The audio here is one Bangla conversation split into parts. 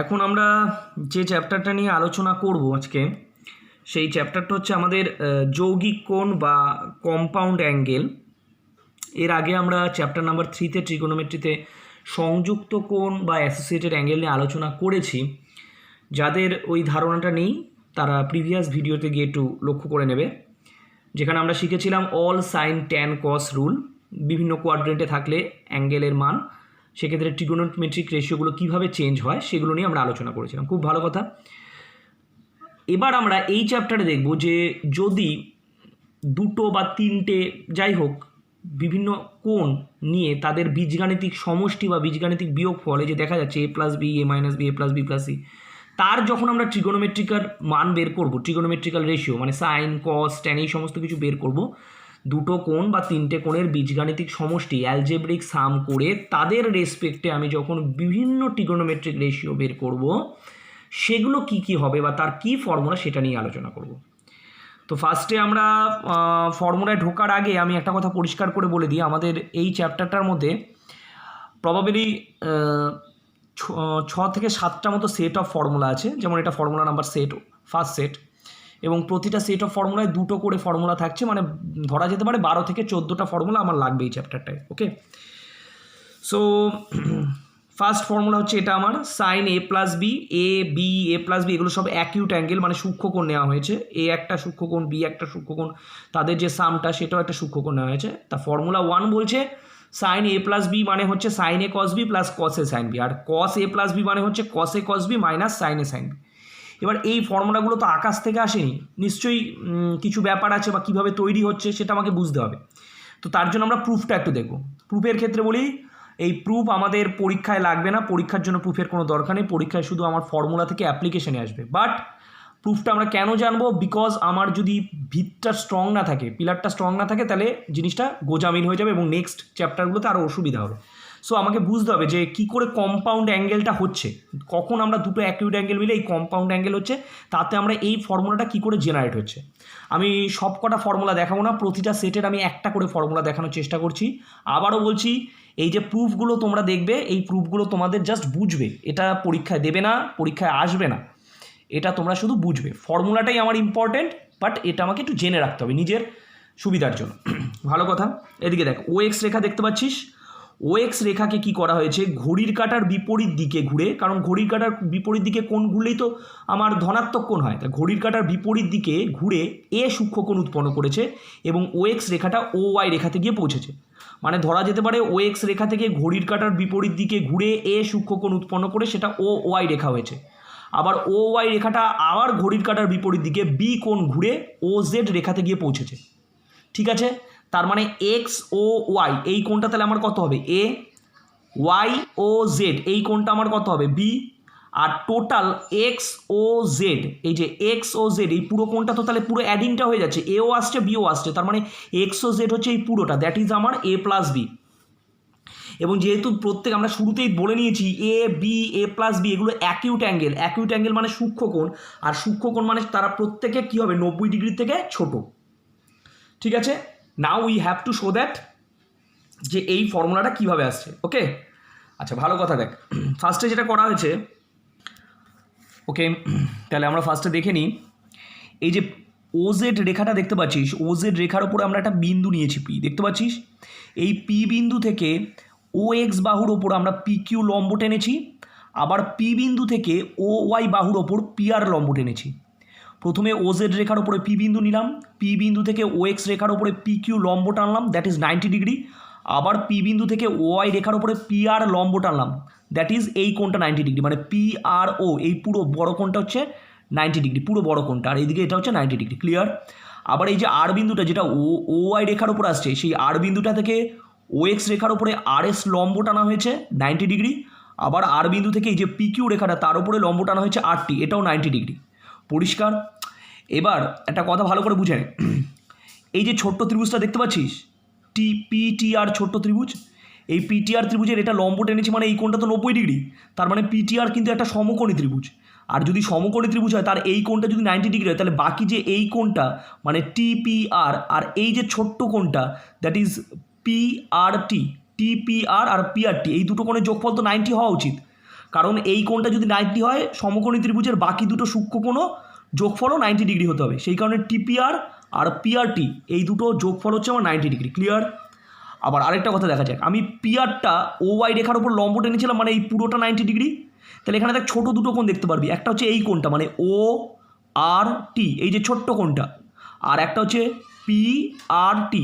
এখন আমরা যে চ্যাপ্টারটা নিয়ে আলোচনা করব আজকে, সেই চ্যাপ্টারটা হচ্ছে আমাদের যৌগিক কোণ বা কম্পাউন্ড অ্যাঙ্গেল। এর আগে আমরা চ্যাপ্টার নাম্বার 3-তে ট্রিগোনোমেট্রিতে সংযুক্ত কোণ বা অ্যাসোসিয়েটেড অ্যাঙ্গেল নিয়ে আলোচনা করেছি। যাদের ওই ধারণাটা নেই তারা প্রিভিয়াস ভিডিওতে গিয়ে একটু লক্ষ্য করে নেবে, যেখানে আমরা শিখেছিলাম অল সাইন ট্যান কস রুল। বিভিন্ন কোয়াড্রেন্টে থাকলে অ্যাঙ্গেলের মান, সেক্ষেত্রে ট্রিগোনোমেট্রিক রেশিওগুলো কীভাবে চেঞ্জ হয় সেগুলো নিয়ে আমরা আলোচনা করেছিলাম। খুব ভালো কথা। এবার আমরা এই চ্যাপ্টারে দেখব যে যদি দুটো বা তিনটে যাই হোক বিভিন্ন কোণ নিয়ে তাদের বীজগাণিতিক সমষ্টি বা বীজগাণিতিক বিয়োগ ফলে যে দেখা যাচ্ছে a plus B, A minus B, A plus B plus C, তার যখন আমরা ট্রিগোনোমেট্রিক্যাল মান বের করব, ট্রিগোনোমেট্রিক্যাল রেশিও মানে সাইন কস ট্যান এই সমস্ত কিছু বের করব, দুটো কোণ বা তিনটে কোণের বীজগাণিতিক সমষ্টি অ্যালজেব্রিক সাম করে তাদের রেসপেক্টে আমি যখন বিভিন্ন ট্রিগোনোমেট্রিক রেশিও বের করব, সেগুলো কি কি হবে বা তার কি ফর্মুলা সেটা নিয়ে আলোচনা করব। তো ফার্স্টে আমরা ফর্মুলায় ঢোকার আগে আমি একটা কথা পরিষ্কার করে বলে দিই, আমাদের এই চ্যাপ্টারটার মধ্যে প্রবাবলি 6 থেকে 7টা মতো সেট অফ ফর্মুলা আছে। যেমন এটা formula number set, first set, এবং প্রতিটা সেট অফ ফর্মুলায় দুটো করে ফর্মুলা থাকছে, মানে ধরা যেতে পারে 12 থেকে 14টা ফর্মুলা আমার লাগবে এই চ্যাপ্টারটায়। ওকে, সো ফার্স্ট ফর্মুলা হচ্ছে এটা আমার sign A plus B, A B A plus B এগুলো সব অ্যাকিউট অ্যাঙ্গেল, মানে সূক্ষ্মকোণ নেওয়া হয়েছে। এ একটা সূক্ষ্মকোণ, বি একটা সূক্ষ্মকোণ, তাদের যে সামটা সেটাও একটা সূক্ষ্মকোণ নেওয়া হয়েছে। তা ফর্মুলা 1 বলছে সাইন এ প্লাস বি মানে হচ্ছে sign A cos B plus cos A sine B, আর কস এ প্লাস বি মানে হচ্ছে cos A cos B minus sine A sine B. এবার এই ফর্মুলাগুলো তো আকাশ থেকে আসেনি, নিশ্চয়ই কিছু ব্যাপার আছে বা কীভাবে তৈরি হচ্ছে সেটা আমাকে বুঝতে হবে। তো তার জন্য আমরা প্রুফটা একটু দেখব। প্রুফের ক্ষেত্রে বলি, এই প্রুফ আমাদের পরীক্ষায় লাগবে না, পরীক্ষার জন্য প্রুফের কোনো দরকার নেই, পরীক্ষায় শুধু আমার ফর্মুলা থেকে অ্যাপ্লিকেশনে আসবে। বাট প্রুফটা আমরা কেন জানবো? বিকজ আমার যদি ভিতটা স্ট্রং না থাকে, পিলারটা স্ট্রং না থাকে, তাহলে জিনিসটা গোজামিল হয়ে যাবে এবং নেক্সট চ্যাপ্টারগুলোতে আরও অসুবিধা হবে। সো আমাকে বুঝতে হবে যে কী করে কম্পাউন্ড অ্যাঙ্গেলটা হচ্ছে, কখন আমরা দুটো অ্যাকিউট অ্যাঙ্গেল মিলে এই কম্পাউন্ড অ্যাঙ্গেল হচ্ছে, তাতে আমরা এই ফর্মুলাটা কী করে জেনারেট হচ্ছে। আমি সব কটা ফর্মুলা দেখাবো না, প্রতিটা সেটের আমি একটা করে ফর্মুলা দেখানোর চেষ্টা করছি। আবারও বলছি, এই যে প্রুফগুলো তোমরা দেখবে, এই প্রুফগুলো তোমাদের জাস্ট বুঝবে, এটা পরীক্ষায় দেবে না, পরীক্ষায় আসবে না, এটা তোমরা শুধু বুঝবে। ফর্মুলাটাই আমার ইম্পর্টেন্ট, বাট এটা আমাকে একটু জেনে রাখতে হবে নিজের সুবিধার জন্য। ভালো কথা। এদিকে দেখ, ও এক্স রেখা দেখতে পাচ্ছিস? ও এক্স রেখাকে কি করা হয়েছে, ঘড়ির কাঁটার বিপরীত দিকে ঘুরে, কারণ ঘড়ির কাঁটার বিপরীত দিকে কোণ ঘুরলেই তো আমার ধনাত্মক কোণ হয়, তাই ঘড়ির কাঁটার বিপরীত দিকে ঘুরে এ সূক্ষ্মকোণ উৎপন্ন করেছে এবং ও এক্স রেখাটা ও ওয়াই রেখাতে গিয়ে পৌঁছেছে। মানে ধরা যেতে পারে ও এক্স রেখা থেকে ঘড়ির কাঁটার বিপরীত দিকে ঘুরে এ সূক্ষ্মকোণ উৎপন্ন করে সেটা ও ওয়াই রেখা হয়েছে। আবার ও ওয়াই রেখাটা আবার ঘড়ির কাঁটার বিপরীত দিকে বি কোণ ঘুরে ও জেড রেখাতে গিয়ে পৌঁছেছে। ঠিক আছে, তার মানে এক্স ও ওয়াই এই কোণটা তাহলে আমার কত হবে? এ, ওয়াই ও জেড এই কোণটা আমার কত হবে? বি, আর টোটাল এক্স ও জেড, এই যে এক্স ও জেড এই পুরো কোণটা তো তাহলে পুরো অ্যাডিংটা হয়ে যাচ্ছে, এও আসছে বিও আসছে, তার মানে এক্স ও জেড হচ্ছে এই পুরোটা, দ্যাট ইজ আমার এ প্লাস বি। এবং যেহেতু প্রত্যেক আমরা শুরুতেই বলে নিয়েছি A B A plus B এগুলো অ্যাকিউট অ্যাঙ্গেল, অ্যাকিউট অ্যাঙ্গেল মানে সূক্ষ্মকোণ, আর সূক্ষ্মকোণ মানে তারা প্রত্যেকে কী হবে? 90 ডিগ্রি থেকে ছোট। ঠিক আছে, now we have to show that যে এই ফর্মুলাটা কীভাবে আসছে। ওকে, আচ্ছা ভালো কথা। দেখ, ফার্স্টে যেটা করা হয়েছে, ওকে তাহলে আমরা ফার্স্টে দেখে নিই। এই যে ওজেড রেখাটা দেখতে পাচ্ছিস, ওজেড রেখার উপরে আমরা একটা বিন্দু নিয়েছি পি, দেখতে পাচ্ছিস? এই পি বিন্দু থেকে ও এক্স বাহুর ওপর আমরা পি কিউ লম্ব টেনেছি, আবার পি বিন্দু থেকে ও ওয়াই বাহুর ওপর পি আর লম্ব টেনেছি। প্রথমে ওজেড রেখার ওপরে পি বিন্দু নিলাম, পি বিন্দু থেকে ও এক্স রেখার ওপরে পি কিউ লম্ব টানলাম, দ্যাট ইজ 90 ডিগ্রি। আবার পি বিন্দু থেকে ও ওয়াই রেখার ওপরে পি আর লম্ব টানলাম, দ্যাট ইজ এই কোণটা 90 ডিগ্রি, মানে পি আর ও এই পুরো বড় কোণটা হচ্ছে 90 ডিগ্রি, পুরো বড় কোণটা, আর এইদিকে এটা হচ্ছে 90 ডিগ্রি। ক্লিয়ার? আবার এই যে আর বিন্দুটা যেটা ও ওয়াই রেখার ওপর আসছে, সেই আর বিন্দুটা থেকে ও এক্স রেখার ওপরে আর এস লম্ব টানা হয়েছে 90 ডিগ্রি। আবার আর বিন্দু থেকে এই যে পি কিউ রেখাটা তার উপরে লম্ব টানা হয়েছে আর টি, এটাও 90 ডিগ্রি। পরিষ্কার? এবার একটা কথা ভালো করে বুঝে নে, এই যে ছোট্ট ত্রিভুজটা দেখতে পাচ্ছিস, পিটিআর ছোট্ট ত্রিভুজ, এই পিটিআর ত্রিভুজের এটা লম্ব টেনেছি, মানে এই কোণটা তো 90 ডিগ্রি, তার মানে পিটিআর কিন্তু একটা সমকোণী ত্রিভুজ। আর যদি সমকোণী ত্রিভুজ হয় তার এই কোণটা যদি 90 ডিগ্রি হয়, তাহলে বাকি যে এই কোণটা মানে টিপিআর আর এই যে ছোট্ট কোণটা দ্যাট ইজ পিআরটি, টিপিআর আর পিআরটি এই দুটো কোণের যোগফল তো 90 হওয়া উচিত, কারণ এই কোণটা যদি 90 হয় সমকোণী ত্রিভুজের বাকি দুটো সূক্ষ্মকোণও যোগফলও 90 ডিগ্রি হতে হবে, সেই কারণে টিপিআর আর পিআরটি এই দুটো যোগফল হচ্ছে আমার 90 ডিগ্রি। ক্লিয়ার? আবার আরেকটা কথা দেখা যাক, আমি পিআরটা ও ওয়াই রেখার উপর লম্ব টেনেছিলাম মানে এই পুরোটা 90 ডিগ্রি। তাহলে এখানে দেখ ছোটো দুটো কোণ দেখতে পারবি, একটা হচ্ছে এই কোণটা মানে ও আর টি, এই যে ছোট্ট কোণটা, আর একটা হচ্ছে পি আর টি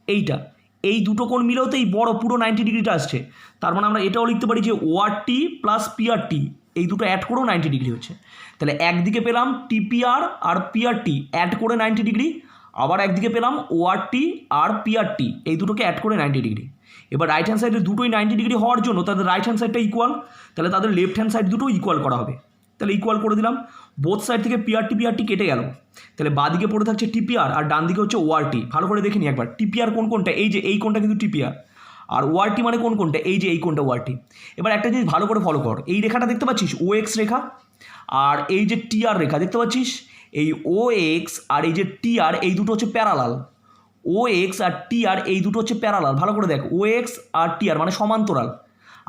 এইটা, এই দুটো কোণ মিলেও তো এই বড় পুরো 90 ডিগ্রিটা আসছে। তার মানে আমরা এটাও লিখতে পারি যে ও আর টি প্লাস পি আর টি এই দুটো অ্যাড করেও 90 ডিগ্রি হচ্ছে। তাহলে একদিকে পেলাম টিপিআর আর পিআরটি অ্যাড করে 90 ডিগ্রি, আবার একদিকে পেলাম ও আর টি আর পিআরটি এই দুটোকে অ্যাড করে 90 ডিগ্রি। এবার রাইট হ্যান্ড সাইডে দুটোই 90 ডিগ্রি হওয়ার জন্য তাদের রাইট হ্যান্ড সাইডটা ইকুয়াল, তাহলে তাদের লেফট হ্যান্ড সাইড দুটো ইকুয়াল করা হবে। তাহলে ইকুয়াল করে দিলাম, বোথ সাইড থেকে পিআরটি কেটে গেল, তাহলে বাদিকে পড়ে থাকছে টিপিআর আর ডান দিকে হচ্ছে ওআরটি। ভালো করে দেখে নি একবার, টিপিআর কোন কোনটা, এই যে এই কোনটা কিন্তু টিপিআর, আর ওআরটি মানে কোন কোনটা, এই যে এই কোনটা ওআরটি। এবার একটা জিনিস ভালো করে ফলো কর, এই রেখাটা দেখতে পাচ্ছিস ও এক্স রেখা, আর এই যে টিআর রেখা দেখতে পাচ্ছিস, এই ও এক্স আর এই যে টিআর এই দুটো হচ্ছে প্যারালাল, ও এক্স আর টিআর এই দুটো হচ্ছে প্যারালাল। ভালো করে দেখ, ও এক্স আর টিআর মানে সমান্তরাল,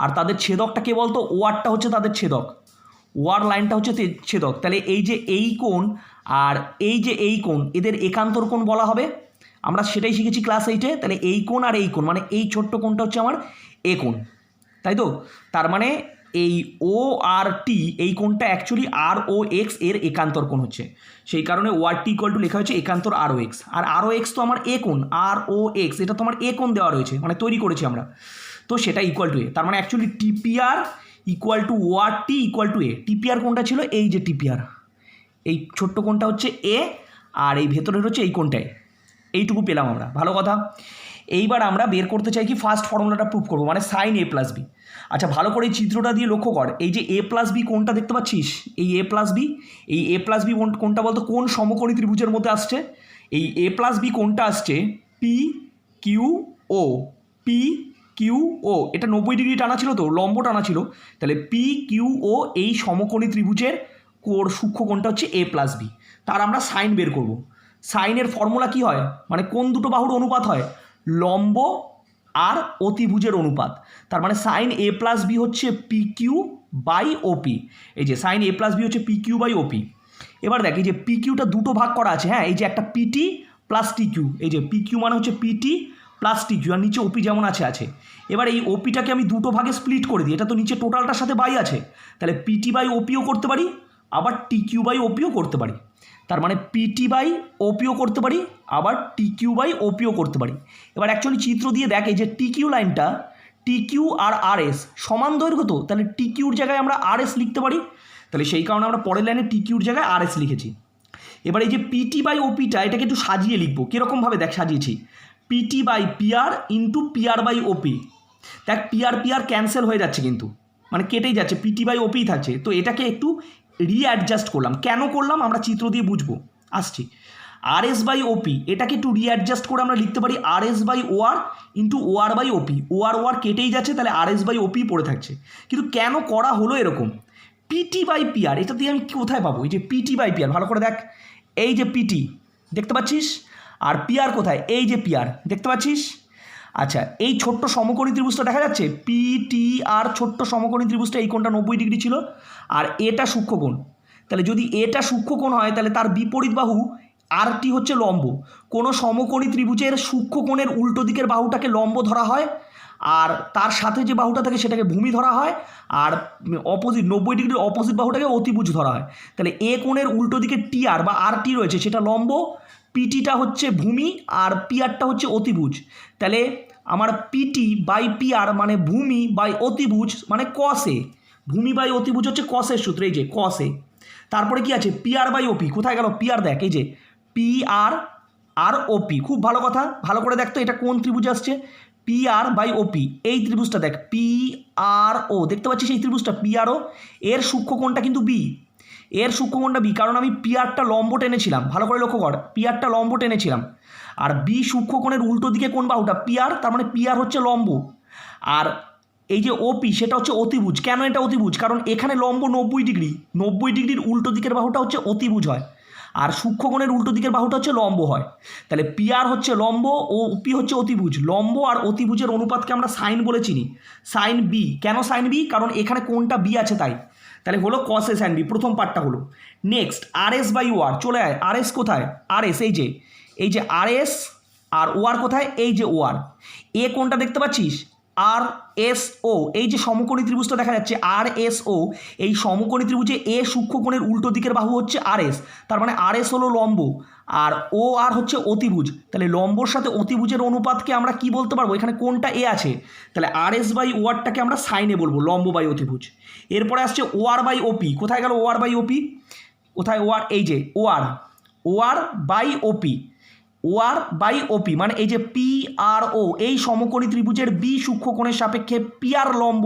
আর তাদের ছেদকটা কে বলতো, ওআরটা হচ্ছে তাদের ছেদক, ওয়ার লাইনটা হচ্ছে ছেদক। তাহলে এই যে এই কোণ আর এই যে এই কোণ এদের একান্তর কোণ বলা হবে, আমরা সেটাই শিখেছি ক্লাস 8-এ। তাহলে এই কোণ আর এই কোণ মানে এই ছোট্ট কোণটা হচ্ছে আমার এ কোণ, তাই তো? তার মানে এই ও আর টি এই কোণটা অ্যাকচুয়ালি আর ও এক্স এর একান্তর কোণ হচ্ছে, সেই কারণে ও আর টি ইকুয়াল টু লেখা হয়েছে একান্তর আর ও এক্স। আর ও এক্স তো আমার এ কোণ, আর ও এক্স এটা তো আমার এ কোণ দেওয়া রয়েছে, মানে তৈরি করেছি আমরা, তো সেটা ইকুয়াল টু এ। তার মানে actually TPR equal to O R T equal to A. TPR কোণটা ছিল এই যে টিপিআর, এই ছোট্ট কোণটা হচ্ছে এ, আর এই ভেতরের হচ্ছে এই কোণটায়, এইটুকু পেলাম আমরা। ভালো কথা। এইবার আমরা বের করতে চাই কি, ফার্স্ট ফর্মুলাটা প্রুভ করবো, মানে সাইন এ প্লাস বি। আচ্ছা ভালো করে এই চিত্রটা দিয়ে লক্ষ্য কর, এই যে এ প্লাস বি কোনটা দেখতে পাচ্ছিস, এই এ প্লাস বি, এই এ প্লাস বি কোনটা বলতো, কোন সমকোণী ত্রিভুজের মধ্যে আসছে? এই এ প্লাস বি কোনটা আসছে পি কিউ ও, পি কিউ ও, এটা 90 ডিগ্রি টানা ছিল তো, লম্ব টানা ছিল, তাহলে পি কিউ ও এই সমকোণী ত্রিভুজের সূক্ষ্ম কোণটা হচ্ছে এ প্লাস বি। তার আমরা সাইন বের করব। সাইনের ফর্মুলা কি হয়, মানে কোন দুটো বাহুর অনুপাত হয়, লম্ব আর অতিভুজের অনুপাত। তার মানে সাইন এ প্লাস বি হচ্ছে পি কিউ বাই ওপি, এই যে সাইন এ প্লাস বি হচ্ছে পি কিউ বাই ওপি। এবার দেখ এই যে পি কিউটা দুটো ভাগ করা আছে, হ্যাঁ, এই যে একটা পিটি প্লাস টি কিউ, এই যে পি কিউ মানে হচ্ছে পিটি প্লাস টি কিউ, আর নিচে ওপি যেমন আছে। এবার এই ওপিটাকে আমি দুটো ভাগে স্প্লিট করে দিই, এটা তো নিচে টোটালটার সাথে বাই আছে, তাহলে পিটি বাই ওপিও করতে পারি, আবার টি কিউ বাই ওপিও করতে পারি। তার মানে পিটি বাই ওপিও করতে পারি, আবার টি কিউ বাই ওপিও করতে পারি। এবার অ্যাকচুয়ালি চিত্র দিয়ে দেখ, এই যে টি কিউ লাইনটা, টি কিউ আর আর এস সমান দৈর্ঘ্য, তো তাহলে টি কিউর জায়গায় আমরা আর এস লিখতে পারি, তাহলে সেই কারণে আমরা পরের লাইনে টি কিউর জায়গায় আর এস লিখেছি। এবার এই যে পিটি বাই ওপিটা এটাকে একটু সাজিয়ে লিখবো, কীরকমভাবে দেখ সাজিয়েছি, PT by PR into PR by OP. দেখ পিআর ক্যান্সেল হয়ে যাচ্ছে কিন্তু, মানে কেটেই যাচ্ছে, পিটি বাই ওপিই থাকছে, তো এটাকে একটু রিঅ্যাডজাস্ট করলাম। কেন করলাম আমরা চিত্র দিয়ে বুঝবো, আসছি। আর এস বাই ওপি এটাকে একটু রিঅ্যাডজাস্ট করে আমরা লিখতে পারি আর S by OR into OR by OP. OR কেটেই যাচ্ছে, তাহলে আর এস বাই ওপি পড়ে থাকছে। কিন্তু কেন করা হলো এরকম, পিটি বাই পিআর এটা দিয়ে আমি কোথায় পাবো, এই যে পিটি বাই পিআর, ভালো করে দেখ, এই যে পিটি দেখতে পাচ্ছিস, আর পিআর কোথায়, এই যে পিআর দেখতে পাচ্ছিস। আচ্ছা এই ছোট্ট সমকোণী ত্রিভুজটা দেখা যাচ্ছে, পি টি আর ছোট্ট সমকোণী ত্রিভুজটা এই কোণটা 90 ডিগ্রি ছিল, আর এটা সূক্ষ্মকোণ। তাহলে যদি এটা সূক্ষ্মকোণ হয় তাহলে তার বিপরীত বাহু আর টি হচ্ছে লম্ব। কোনো সমকোণী ত্রিভুজের সূক্ষ্মকোণের উল্টো দিকের বাহুটাকে লম্ব ধরা হয়, আর তার সাথে যে বাহুটা থাকে সেটাকে ভূমি ধরা হয়, আর অপোজিট 90 ডিগ্রির অপোজিট বাহুটাকে অতিভুজ ধরা হয়। তাহলে এ কোণের উল্টো দিকে টিআর বা আর টি রয়েছে সেটা লম্ব, পিটিটা হচ্ছে ভূমি, আর পিআরটা হচ্ছে অতিভুজ। তাহলে আমার পিটি বাই পিআর মানে ভূমি বাই অতিভুজ মানে কসে, ভূমি বাই অতিভুজ হচ্ছে কসের সূত্র, এই যে কসে। তারপরে কি আছে, পিআর বাই ওপি, কোথায় গেল পিআর, দেখ এই যে পিআর আর ওপি, খুব ভালো কথা, ভালো করে দেখতো এটা কোন ত্রিভুজ আসছে, পিআর বাই ওপি, এই ত্রিভুজটা দেখ পিআরও, দেখতে পাচ্ছিস এই ত্রিভুজটা পিআরও, এর সূক্ষ্মকোণটা কিন্তু বি, এর সূক্ষ্মকোণটা বি, কারণ আমি পিআরটা লম্ব টেনেছিলাম, ভালো করে লক্ষ্য কর, পিআরটা লম্ব টেনেছিলাম, আর বি সূক্ষ্মকোণের উল্টো দিকে কোন বাহুটা পিআর, তার মানে পিআর হচ্ছে লম্ব, আর এই যে ওপি সেটা হচ্ছে অতিভুজ। কেন এটা অতিভুজ, কারণ এখানে লম্ব 90 ডিগ্রি, 90 ডিগ্রির উল্টো দিকের বাহুটা হচ্ছে অতিভুজ হয়, আর সূক্ষ্মকোণের উল্টো দিকের বাহুটা হচ্ছে লম্ব হয়। তাহলে পি আর হচ্ছে লম্ব ও পি হচ্ছে অতিভুজ। লম্ব আর অতিভুজের অনুপাতকে আমরা সাইন বলে চিনি, সাইন বি। কেন সাইন বি? কারণ এখানে কোণটা বি আছে তাই। তাহলে হলো কস এ সাইন বি, প্রথম পার্টটা হলো। নেক্সট আর এস বাই ও আর, চলে আয়। আর এস কোথায়? আর এস এই যে আর এস, আর ও আর কোথায়? এই যে ও আর। এ কোনটা দেখতে পাচ্ছিস? আর এস ও, এই যে সমকোণী ত্রিভুজটা দেখা যাচ্ছে আর এস ও, এই সমকোণী ত্রিভুজে এ সূক্ষ্মকোণের উল্টো দিকের বাহু হচ্ছে আর এস, তার মানে আর এস হলো লম্ব আর ও আর হচ্ছে অতিভুজ। তাহলে লম্বর সাথে অতিভুজের অনুপাতকে আমরা কি বলতে পারবো? এখানে কোনটা এ আছে, তাহলে আর এস বাই ও আরটাকে আমরা সাইনে বলবো, লম্ব বাই অতিভুজ। এরপরে আসছে ও আর বাই ওপি। কোথায় গেল ও আর বাই ওপি? কোথায় ও আর? এই যে ও আর by OP, O R by ওপি মানে এই যে পি আর ও, এই সমকোণী ত্রিভুজের বি সূক্ষ্মকোণের সাপেক্ষে পি আর লম্ব,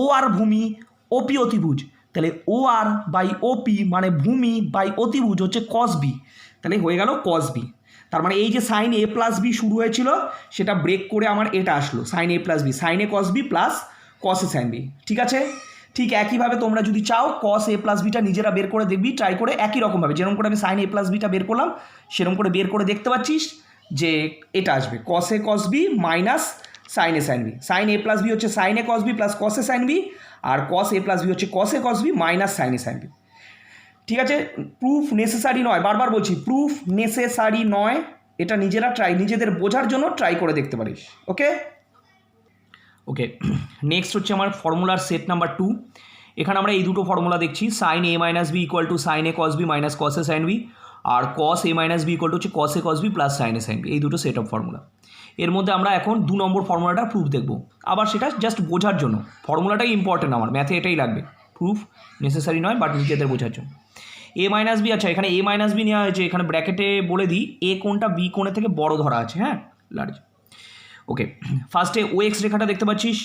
ও আর ভূমি, ওপি অতিভুজ। তাহলে ও আর বাই ওপি মানে ভূমি বাই অতিভুজ হচ্ছে কস বি। তাহলে হয়ে গেল কস বি। তার মানে এই যে সাইন এ প্লাস বি শুরু হয়েছিল সেটা ব্রেক করে আমার এটা আসলো, sign A plus B, sine A cos B plus cos A sine B. ঠিক আছে? ঠিক একইভাবে তোমরা যদি চাও কস এ প্লাস বিটা নিজেরা বের করে দেখবি, ট্রাই করে একই রকমভাবে যেরকম করে আমি সাইন এ প্লাস বিটা বের করলাম সেরকম করে বের করে দেখতে পাচ্ছিস যে এটা আসবে কস A cos B minus sine A sine B. Sine A plus B হচ্ছে sign A cos B plus cos A sine B, আর কস এ প্লাস বি হচ্ছে cos A cos B minus sine A sine B. ঠিক আছে? প্রুফ নেসেসারি নয়, বারবার বলছি প্রুফ নেসেসারি নয়, এটা নিজেরা নিজেদের বোঝার জন্য ট্রাই করে দেখতে পারিস। ওকে, নেক্সট হচ্ছে আমার ফর্মুলার সেট নাম্বার 2। এখানে আমরা এই দুটো ফর্মুলা দেখছি, sine A minus B equal to sine A cos B minus cos A sine B, আর cos A minus B equal to হচ্ছে cos A cos B plus sine A sine B. এই দুটো সেট অফ ফর্মুলা। এর মধ্যে আমরা এখন 2 নম্বর ফর্মুলাটা প্রুফ দেখব, আবার সেটা জাস্ট বোঝার জন্য। ফর্মুলাটাই ইম্পর্টেন্ট, আমার ম্যাথে এটাই লাগবে, প্রুফ নেসেসারি নয় বাট নিজেদের বোঝার জন্য। এ মাইনাস বি, আচ্ছা এখানে এ মাইনাস বি নেওয়া হয়েছে, এখানে ব্র্যাকেটে বলে দিই এ কোণটা বি কোণের থেকে বড় ধরা আছে, হ্যাঁ লার্জ। ওকে, ফার্স্টে ও এক্স রেখাটা দেখতে পাচ্ছিস,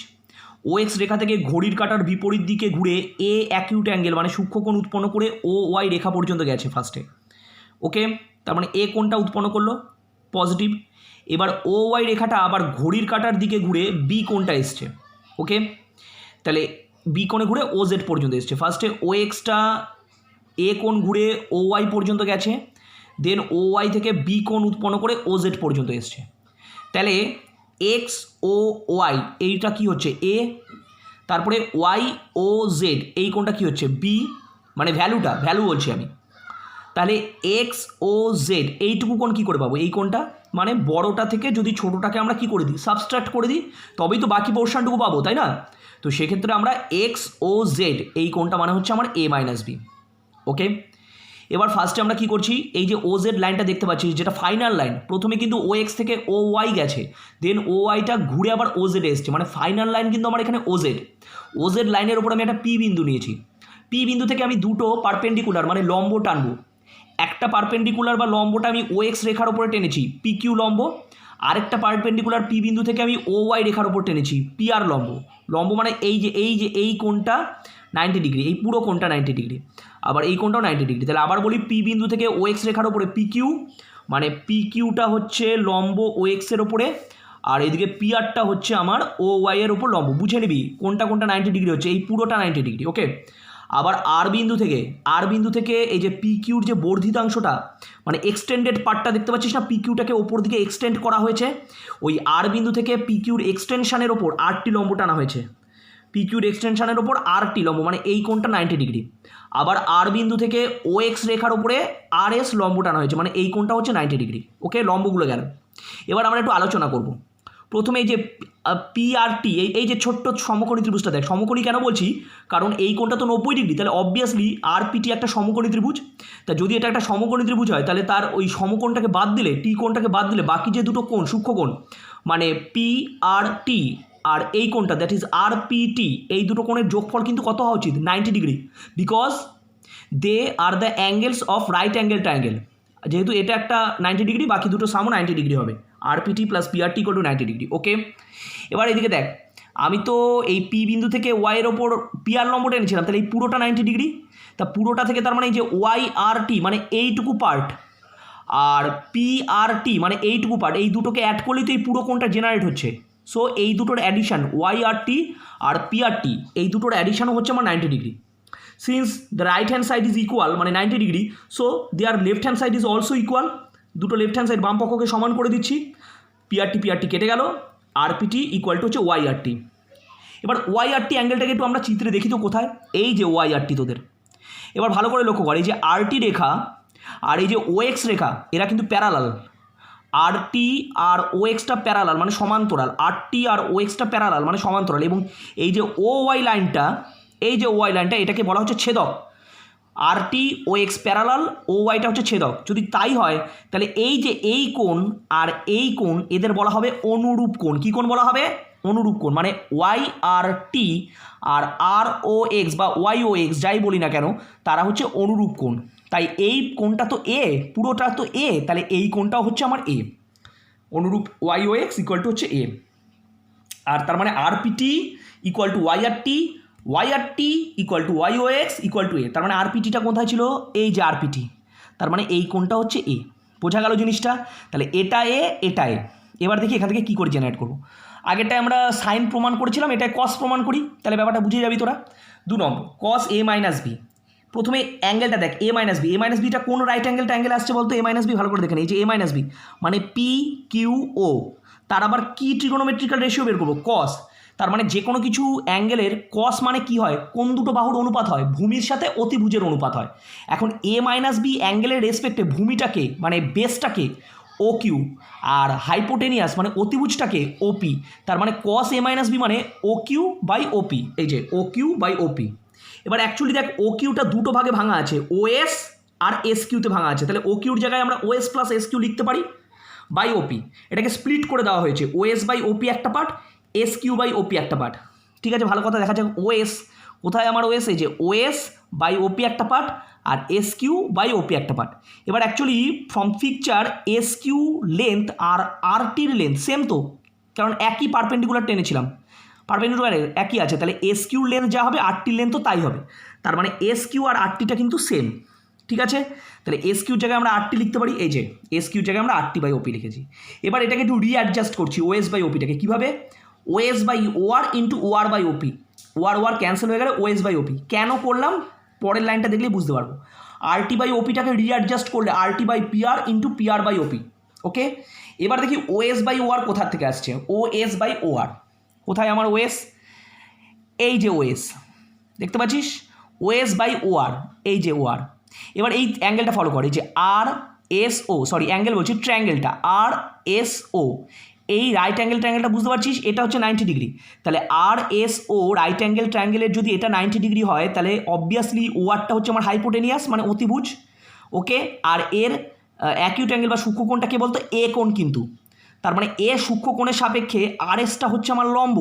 ও এক্স রেখা থেকে ঘড়ির কাঁটার বিপরীত দিকে ঘুরে এ অ্যাকিউট অ্যাঙ্গেল মানে সূক্ষ্মকোণ উৎপন্ন করে ও ওয়াই রেখা পর্যন্ত গেছে ফার্স্টে। ওকে, তার মানে এ কোণটা উৎপন্ন করলো পজিটিভ। এবার ও ওয়াই রেখাটা আবার ঘড়ির কাঁটার দিকে ঘুরে বি কোণটা এসছে। ওকে, তাহলে বি কোণে ঘুরে ও জেড পর্যন্ত এসছে। ফার্স্টে ও এক্সটা এ কোণ ঘুরে ও ওয়াই পর্যন্ত গেছে, দেন ও ওয়াই থেকে বি কোণ উৎপন্ন করে ও জেড পর্যন্ত এসছে। তাহলে এক্স ও ওয়াই এইটা কি হচ্ছে এ, তারপরে ওয়াই ও জেড এই কোণটা কি হচ্ছে বি, মানে ভ্যালু বলছি আমি। তাহলে এক্স ও জেড এইটুকু কোণ কী করে পাবো? এই কোণটা মানে বড়টা থেকে যদি ছোটোটাকে আমরা কি করে দিই, সাবস্ট্রাক্ট করে দিই, তবেই তো বাকি পোর্শনটুকু পাবো, তাই না? তো সেক্ষেত্রে আমরা এক্স ও জেড এই কোণটা মানে হচ্ছে আমার এ মাইনাস বি। ওকে, এবার ফার্স্টে আমরা কি করছি, এই যে ও জেড লাইনটা দেখতে পাচ্ছি যেটা ফাইনাল লাইন, প্রথমে কিন্তু ও এক্স থেকে ও ওয়াই গেছে, দেন ও ওয়াইটা ঘুরে আবার ও জেড এসছে, মানে ফাইনাল লাইন কিন্তু আমার এখানে ও জেড লাইনের ওপর আমি একটা পি বিন্দু নিয়েছি। পি বিন্দু থেকে আমি দুটো পারপেন্ডিকুলার মানে লম্ব টানবো, একটা পারপেন্ডিকুলার বা লম্বটা আমি ও এক্স রেখার ওপরে টেনেছি পি কিউ লম্ব, আরেকটা পারপেন্ডিকুলার পি বিন্দু থেকে আমি ও ওয়াই রেখার ওপর টেনেছি পি আর লম্ব মানে এই কোণটা 90 ডিগ্রি, এই পুরো কোণটা 90 ডিগ্রি, আবার এই কোণটাও 90 ডিগ্রি। তাহলে আবার বলি পি বিন্দু থেকে ও এক্স রেখার ওপরে পি কিউ, মানে পি কিউটা হচ্ছে লম্ব ও এক্সের ওপরে, আর এদিকে পি আরটা হচ্ছে আমার ও ওয়াই এর ওপর লম্ব। বুঝে নিবি কোনটা 90 ডিগ্রি হচ্ছে, এই পুরোটা 90 ডিগ্রি। ওকে, আবার আর বিন্দু থেকে এই যে পি কিউর যে বর্ধিতাংশটা মানে এক্সটেন্ডেড পার্টটা দেখতে পাচ্ছিস না, পি কিউটাকে ওপর দিকে এক্সটেন্ড করা হয়েছে, ওই আর বিন্দু থেকে পি কিউর এক্সটেনশানের ওপর আরটি লম্ব টানা হয়েছে, পি কিউর এক্সটেনশানের ওপর আরটি লম্ব মানে এই কোণটা 90 ডিগ্রি। আবার আর বিন্দু থেকে ও এক্স রেখার ওপরে আর এস লম্ব টানা হয়েছে, মানে এই কোণটা হচ্ছে 90 ডিগ্রি। ওকে, লম্বগুলো গেল। এবার আমরা একটু আলোচনা করব। প্রথমে এই যে পি আর টি এই যে ছোট্ট সমকোণী ত্রিভুজটা দেখ, সমকোণী কেন বলছি, কারণ এই কোণটা তো 90 ডিগ্রি, তাহলে অবভিয়াসলি আর পিটি একটা সমকোণী ত্রিভুজ। তা যদি এটা একটা সমকোণী ত্রিভুজ হয় তাহলে তার ওই সমকোণটাকে বাদ দিলে, টি কোণটাকে বাদ দিলে বাকি যে দুটো কোণ সূক্ষ্মকোণ মানে পি আর টি আর এই কোণটা that is R P T, এই দুটো কোণের যোগফল কিন্তু কত হওয়া উচিত? 90 degree, because they are the angles of right angle triangle. যেহেতু এটা একটা 90 ডিগ্রি, বাকি দুটো সামও 90 ডিগ্রি হবে, RPT plus PRT equal to 90 degree. Okay, এবার এদিকে দেখ, আমি তো এই পি বিন্দু থেকে ওয়াইয়ের ওপর পিআর লম্ব টেনেছিলাম, তাহলে এই পুরোটা 90 ডিগ্রি, তা পুরোটা থেকে তার মানে এই যে ওয়াই আর টি মানে এইটুকু পার্ট আর পি আর টি মানে এইটুকু পার্ট, এই দুটোকে অ্যাড করলেই তো এই পুরো কোণটা জেনারেট হচ্ছে। সো এই দুটোর অ্যাডিশান ওয়াই আর টি আর পি আর টি এই দুটোর অ্যাডিশানও হচ্ছে আমার 90 degree. Since the right hand side is equal মানে 90 degree, so their left hand side is also equal. দুটো লেফট হ্যান্ড সাইড বাম পক্ষকে সমান করে দিচ্ছি, পিআরটি কেটে গেল, আরপিটি ইকুয়াল টু হচ্ছে ওয়াইআরটি। এবার ওয়াইআরটি অ্যাঙ্গেলটাকে একটু আমরা চিত্রে দেখি তো কোথায়, এই যে ওয়াইআরটি তোদের। এবার ভালো করে লক্ষ্য করে এই যে আরটি রেখা আর এই যে ওএক্স রেখা এরা কিন্তু প্যারালাল, আরটি আর ওএক্সটা প্যারালাল মানে সমান্তরাল, আরটি আর ওএক্সটা প্যারালাল মানে সমান্তরাল, এবং এই যে ও ওয়াই লাইনটা, এই যে ওয়াই লাইনটা এটাকে বলা হচ্ছে ছেদক। আরটি ওএক্স প্যারালাল, ও ওয়াইটা হচ্ছে ছেদক। যদি তাই হয় তাহলে এই যে এই কোণ আর এই কোণ এদের বলা হবে অনুরূপ কোণ। কী কোণ বলা হবে? অনুরূপ কোণ। মানে ওয়াই আর টি আর আর ও এক্স বা ওয়াই ও এক্স যাই বলি না কেন তারা হচ্ছে অনুরূপ কোণ। তাই এই কোণটা তো এ, পুরোটা তো এ, তাহলে এই কোণটাও হচ্ছে আমার এ। অনুরূপ Y O X equal to হচ্ছে এ। আর তার মানে RPT equal to YRT, YRT equal to Y O X equal to A. তার মানে আরপিটিটা কোথায় ছিল? এই যে আরপিটি, তার মানে এই কোণটা হচ্ছে এ। বোঝা গেল জিনিসটা? তাহলে এটা এ, এটা এ। এবার দেখি এখান থেকে কী করে জেনারেট করবো। আগেরটায় আমরা সাইন প্রমাণ করেছিলাম, এটাই কস প্রমাণ করি, তাহলে ব্যাপারটা বুঝে যাবি তোরা। 2 নম্বর কস এ মাইনাস বি। প্রথমে অ্যাঙ্গেলটা দেখ, এ minus B. A minus beta কোন রাইট অ্যাঙ্গেল আসছে বলতো? এ মাইনাস বি ভালো করে দেখেন, এই যে এ মাইনাস বি মানে পি কিউ ও, তার আবার কি ট্রিগোনোমেট্রিক্যাল রেশিও বের করবো? কস। তার মানে যে কোনো কিছু অ্যাঙ্গেলের কস মানে কি হয়? কোন দুটো বাহুর অনুপাত হয়? ভূমির সাথে অতিভুজের অনুপাত হয়। এখন এ মাইনাস বি অ্যাঙ্গেলের রেসপেক্টে ভূমিটাকে মানে বেসটাকে ও কিউ আর হাইপোটেনিয়াস মানে অতিভুজটাকে ওপি। তার মানে কস এ মাইনাস বি মানে ও কিউ বাই ওপি, এই যে ও কিউ বাই ওপি। এবার অ্যাকচুয়ালি দেখ ও কিউটা দুটো ভাগে ভাঙা আছে, ওএস আর এস কিউতে ভাঙা আছে, তাহলে ও কিউর জায়গায় আমরা ওএস প্লাস এস কিউ লিখতে পারি বাই ওপি। এটাকে স্প্লিট করে দেওয়া হয়েছে, ওএস বাই ওপি একটা part, S Q by OP একটা পার্ট। ঠিক আছে, ভালো কথা দেখা যাক ওএস কোথায় আমার ওএস, এই যে ওএস বাই ওপি একটা পার্ট আর এস কিউ বাই ওপি একটা পার্ট। এবার actually from picture S Q length আর আরটির লেন্থ সেম তো, কারণ একই পারপেন্ডিকুলার টেনেছিলাম, পারপেন্ডিকুলার একই আছে, তাহলে এস কিউর লেন্থ যা হবে আরটির লেন্থও তাই হবে। তার মানে এস কিউ আর আরটিটা কিন্তু সেম। ঠিক আছে, তাহলে এস কিউর জায়গায় আমরা আরটি লিখতে পারি, এই যে এস কিউর জায়গায় আমরা আরটি বাই ওপি লিখেছি। এবার এটাকে একটু রিঅ্যাডজাস্ট করছি ওএস বাই ওপিটাকে। কীভাবে? OS by OR into OR by OP, OR cancel হয়ে গেলে ওএস বাই ওপি। কেন করলাম পরের লাইনটা দেখলেই বুঝতে পারবো। আরটি বাই ওপিটাকে রিঅ্যাডজাস্ট করলে RT by PR into PR by OP. Okay, এবার দেখি ওএস বাই ওআর কোথার থেকে আসছে। ওএস বাই ওআর কোথায় আমার ওএস? এই যে ওএস দেখতে পাচ্ছিস, ওএস বাই ওআর, এই যে ওআর। এবার এই অ্যাঙ্গেলটা ফলো করে যে আর এস ও, সরি অ্যাঙ্গেল বলছি ট্রায়াঙ্গেলটা আর এস ও, এই রাইট অ্যাঙ্গেল ট্রায়াঙ্গেলটা বুঝতে পারছিস, এটা হচ্ছে 90 ডিগ্রি। তাহলে আর এস ও রাইট অ্যাঙ্গেল ট্রায়াঙ্গেলের যদি এটা 90 ডিগ্রি হয় তাহলে অবভিয়াসলি ওআরটা হচ্ছে আমার হাইপোটেনিয়াস মানে অতিভুজ। ওকে, আর এর অ্যাকিউট অ্যাঙ্গেল বা সূক্ষ্মকোণটাকে বলতো এ কোণ কিন্তু। তার মানে এ সূক্ষ্মকোণের সাপেক্ষে আর এসটা হচ্ছে আমার লম্ব,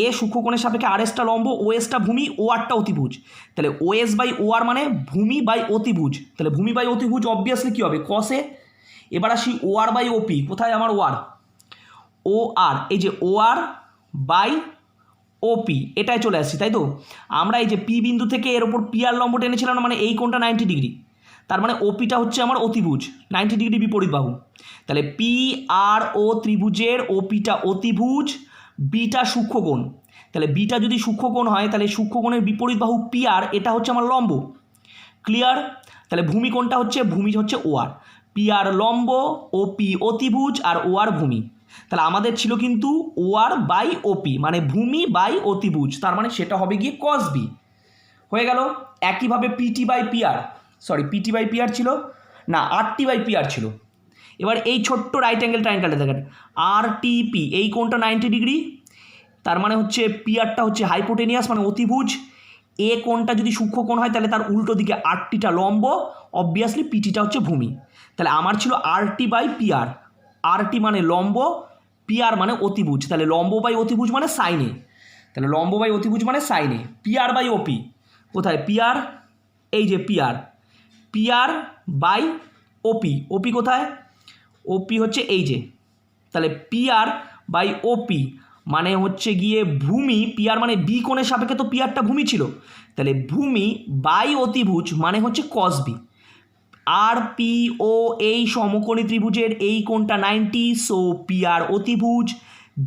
এ সূক্ষ্মকোণের সাপেক্ষে আর এসটা লম্ব, ও এসটা ভূমি, ও আরটা অতিভুজ। তাহলে ও এস বাই ও আর মানে ভূমি বাই অতিভুজ, তাহলে ভূমি বাই অতিভুজ অবভিয়াসলি কী হবে? কসে। এবার আসি ও আর বাই ওপি, কোথায় আমার ও আর? ও আর, এই যে ও আর বাই ওপি, এটাই চলে আসছি তাই তো। আমরা এই যে পি বিন্দু থেকে এর ওপর পি আর লম্ব টেনেছিলাম না, মানে এই কোণটা 90 ডিগ্রি, তার মানে ওপিটা হচ্ছে আমার অতিভুজ, 90 ডিগ্রি বিপরীত বাহু। তাহলে পি আর ও ত্রিভুজের ওপিটা অতিভুজ, বিটা সূক্ষ্মকোণ। তাহলে বিটা যদি সূক্ষ্মকোণ হয় তাহলে সূক্ষ্মকোণের বিপরীত বাহু পি আর, এটা হচ্ছে আমার লম্ব। ক্লিয়ার? তাহলে ভূমি কোণটা হচ্ছে, ভূমি হচ্ছে ও আর, পি আর লম্ব, ওপি অতিভুজ আর ও আর ভূমি। তাহলে আমাদের ছিল কিন্তু ও আর বাই ওপি মানে ভূমি বাই অতিভুজ, তার মানে সেটা হবে গিয়ে কস বি। হয়ে গেল। একইভাবে PT by PR, sorry PT by PR ছিল না, আরটি বাই পিআর ছিল। এবার এই ছোট্ট রাইট অ্যাঙ্গেল ট্রায়াঙ্গেলটা দেখেন, আর টিপি, এই কোণটা 90 ডিগ্রি, তার মানে হচ্ছে পিআরটা হচ্ছে হাইপোটেনিয়াস মানে অতিভুজ। এ কোণটা যদি সূক্ষ্মকোণ হয় তাহলে তার উল্টো দিকে আরটিটা লম্ব, অবভিয়াসলি পিটিটা হচ্ছে ভূমি। তাহলে আমার ছিল আরটি বাই পিআর, আরটি মানে লম্ব, পিআর মানে অতিভুজ, তাহলে লম্ব বাই অতিভুজ মানে সাইনে, তাহলে লম্ব বাই অতিভুজ মানে সাইনে। পিআর বাই ওপি কোথায়? পিআর, এই যে পিআর, পিআর বাই ওপি, ওপি কোথায়? ওপি হচ্ছে এই যে, তাহলে পিআর বাই ওপি মানে হচ্ছে গিয়ে ভূমি, পিআর মানে বি কোণের সাপেক্ষে তো পিআরটা ভূমি ছিল, তাহলে ভূমি বাই অতিভুজ মানে হচ্ছে কস বি। আর পি ও এই সমকোণী ত্রিভুজের এই কোণটা 90, সো পিআর অতিভুজ,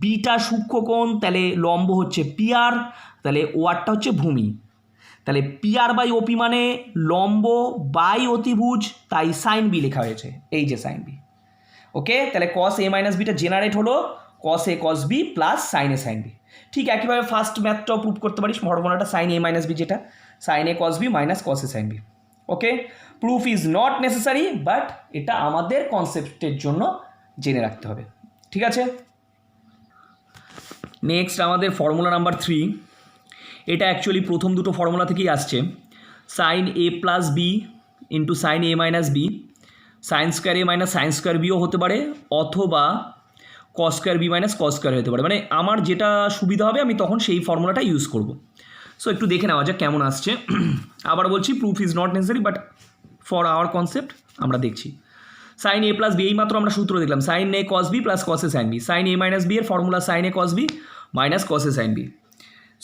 বিটা সূক্ষ্মকোণ, তাহলে লম্ব হচ্ছে পিআর, তাহলে ওয়ারটা হচ্ছে ভূমি। তাহলে পি আর বাই ওপি মানে লম্ব বাই অতিভুজ, তাই সাইন বি লেখা হয়েছে, এই যে সাইন বি। ওকে, তাহলে cos A minus beta generate হলো cos A cos B plus sine A sine B. ঠিক একইভাবে ফার্স্ট ম্যাথটাও প্রুভ করতে পারিস, ফর্মুলাটা সাইন এ মাইনাস বি, যেটা sine A cos B minus cos A sine B. Okay, proof is not necessary, but এটা আমাদের কনসেপ্টের জন্য জেনে রাখতে হবে। ঠিক আছে, নেক্সট আমাদের ফর্মুলা নাম্বার 3। এটা অ্যাকচুয়ালি প্রথম দুটো ফর্মুলা থেকেই আসছে, sine A plus B into sine A minus B, sine square A minus sine square বিও হতে পারে, অথবা cos square B minus cos square হতে পারে। মানে আমার যেটা সুবিধা হবে আমি তখন সেই ফর্মুলাটা ইউজ করব। সো একটু দেখে নেওয়া যাক কেমন আসছে। আবার বলছি, proof is not necessary, but for our concept আমরা দেখছি। সাইন এ প্লাস বি, এই মাত্র আমরা সূত্র দেখলাম, sine A cos B plus cos A sine B. Sine A minus B এর formula sine A cos B minus cos A sine B.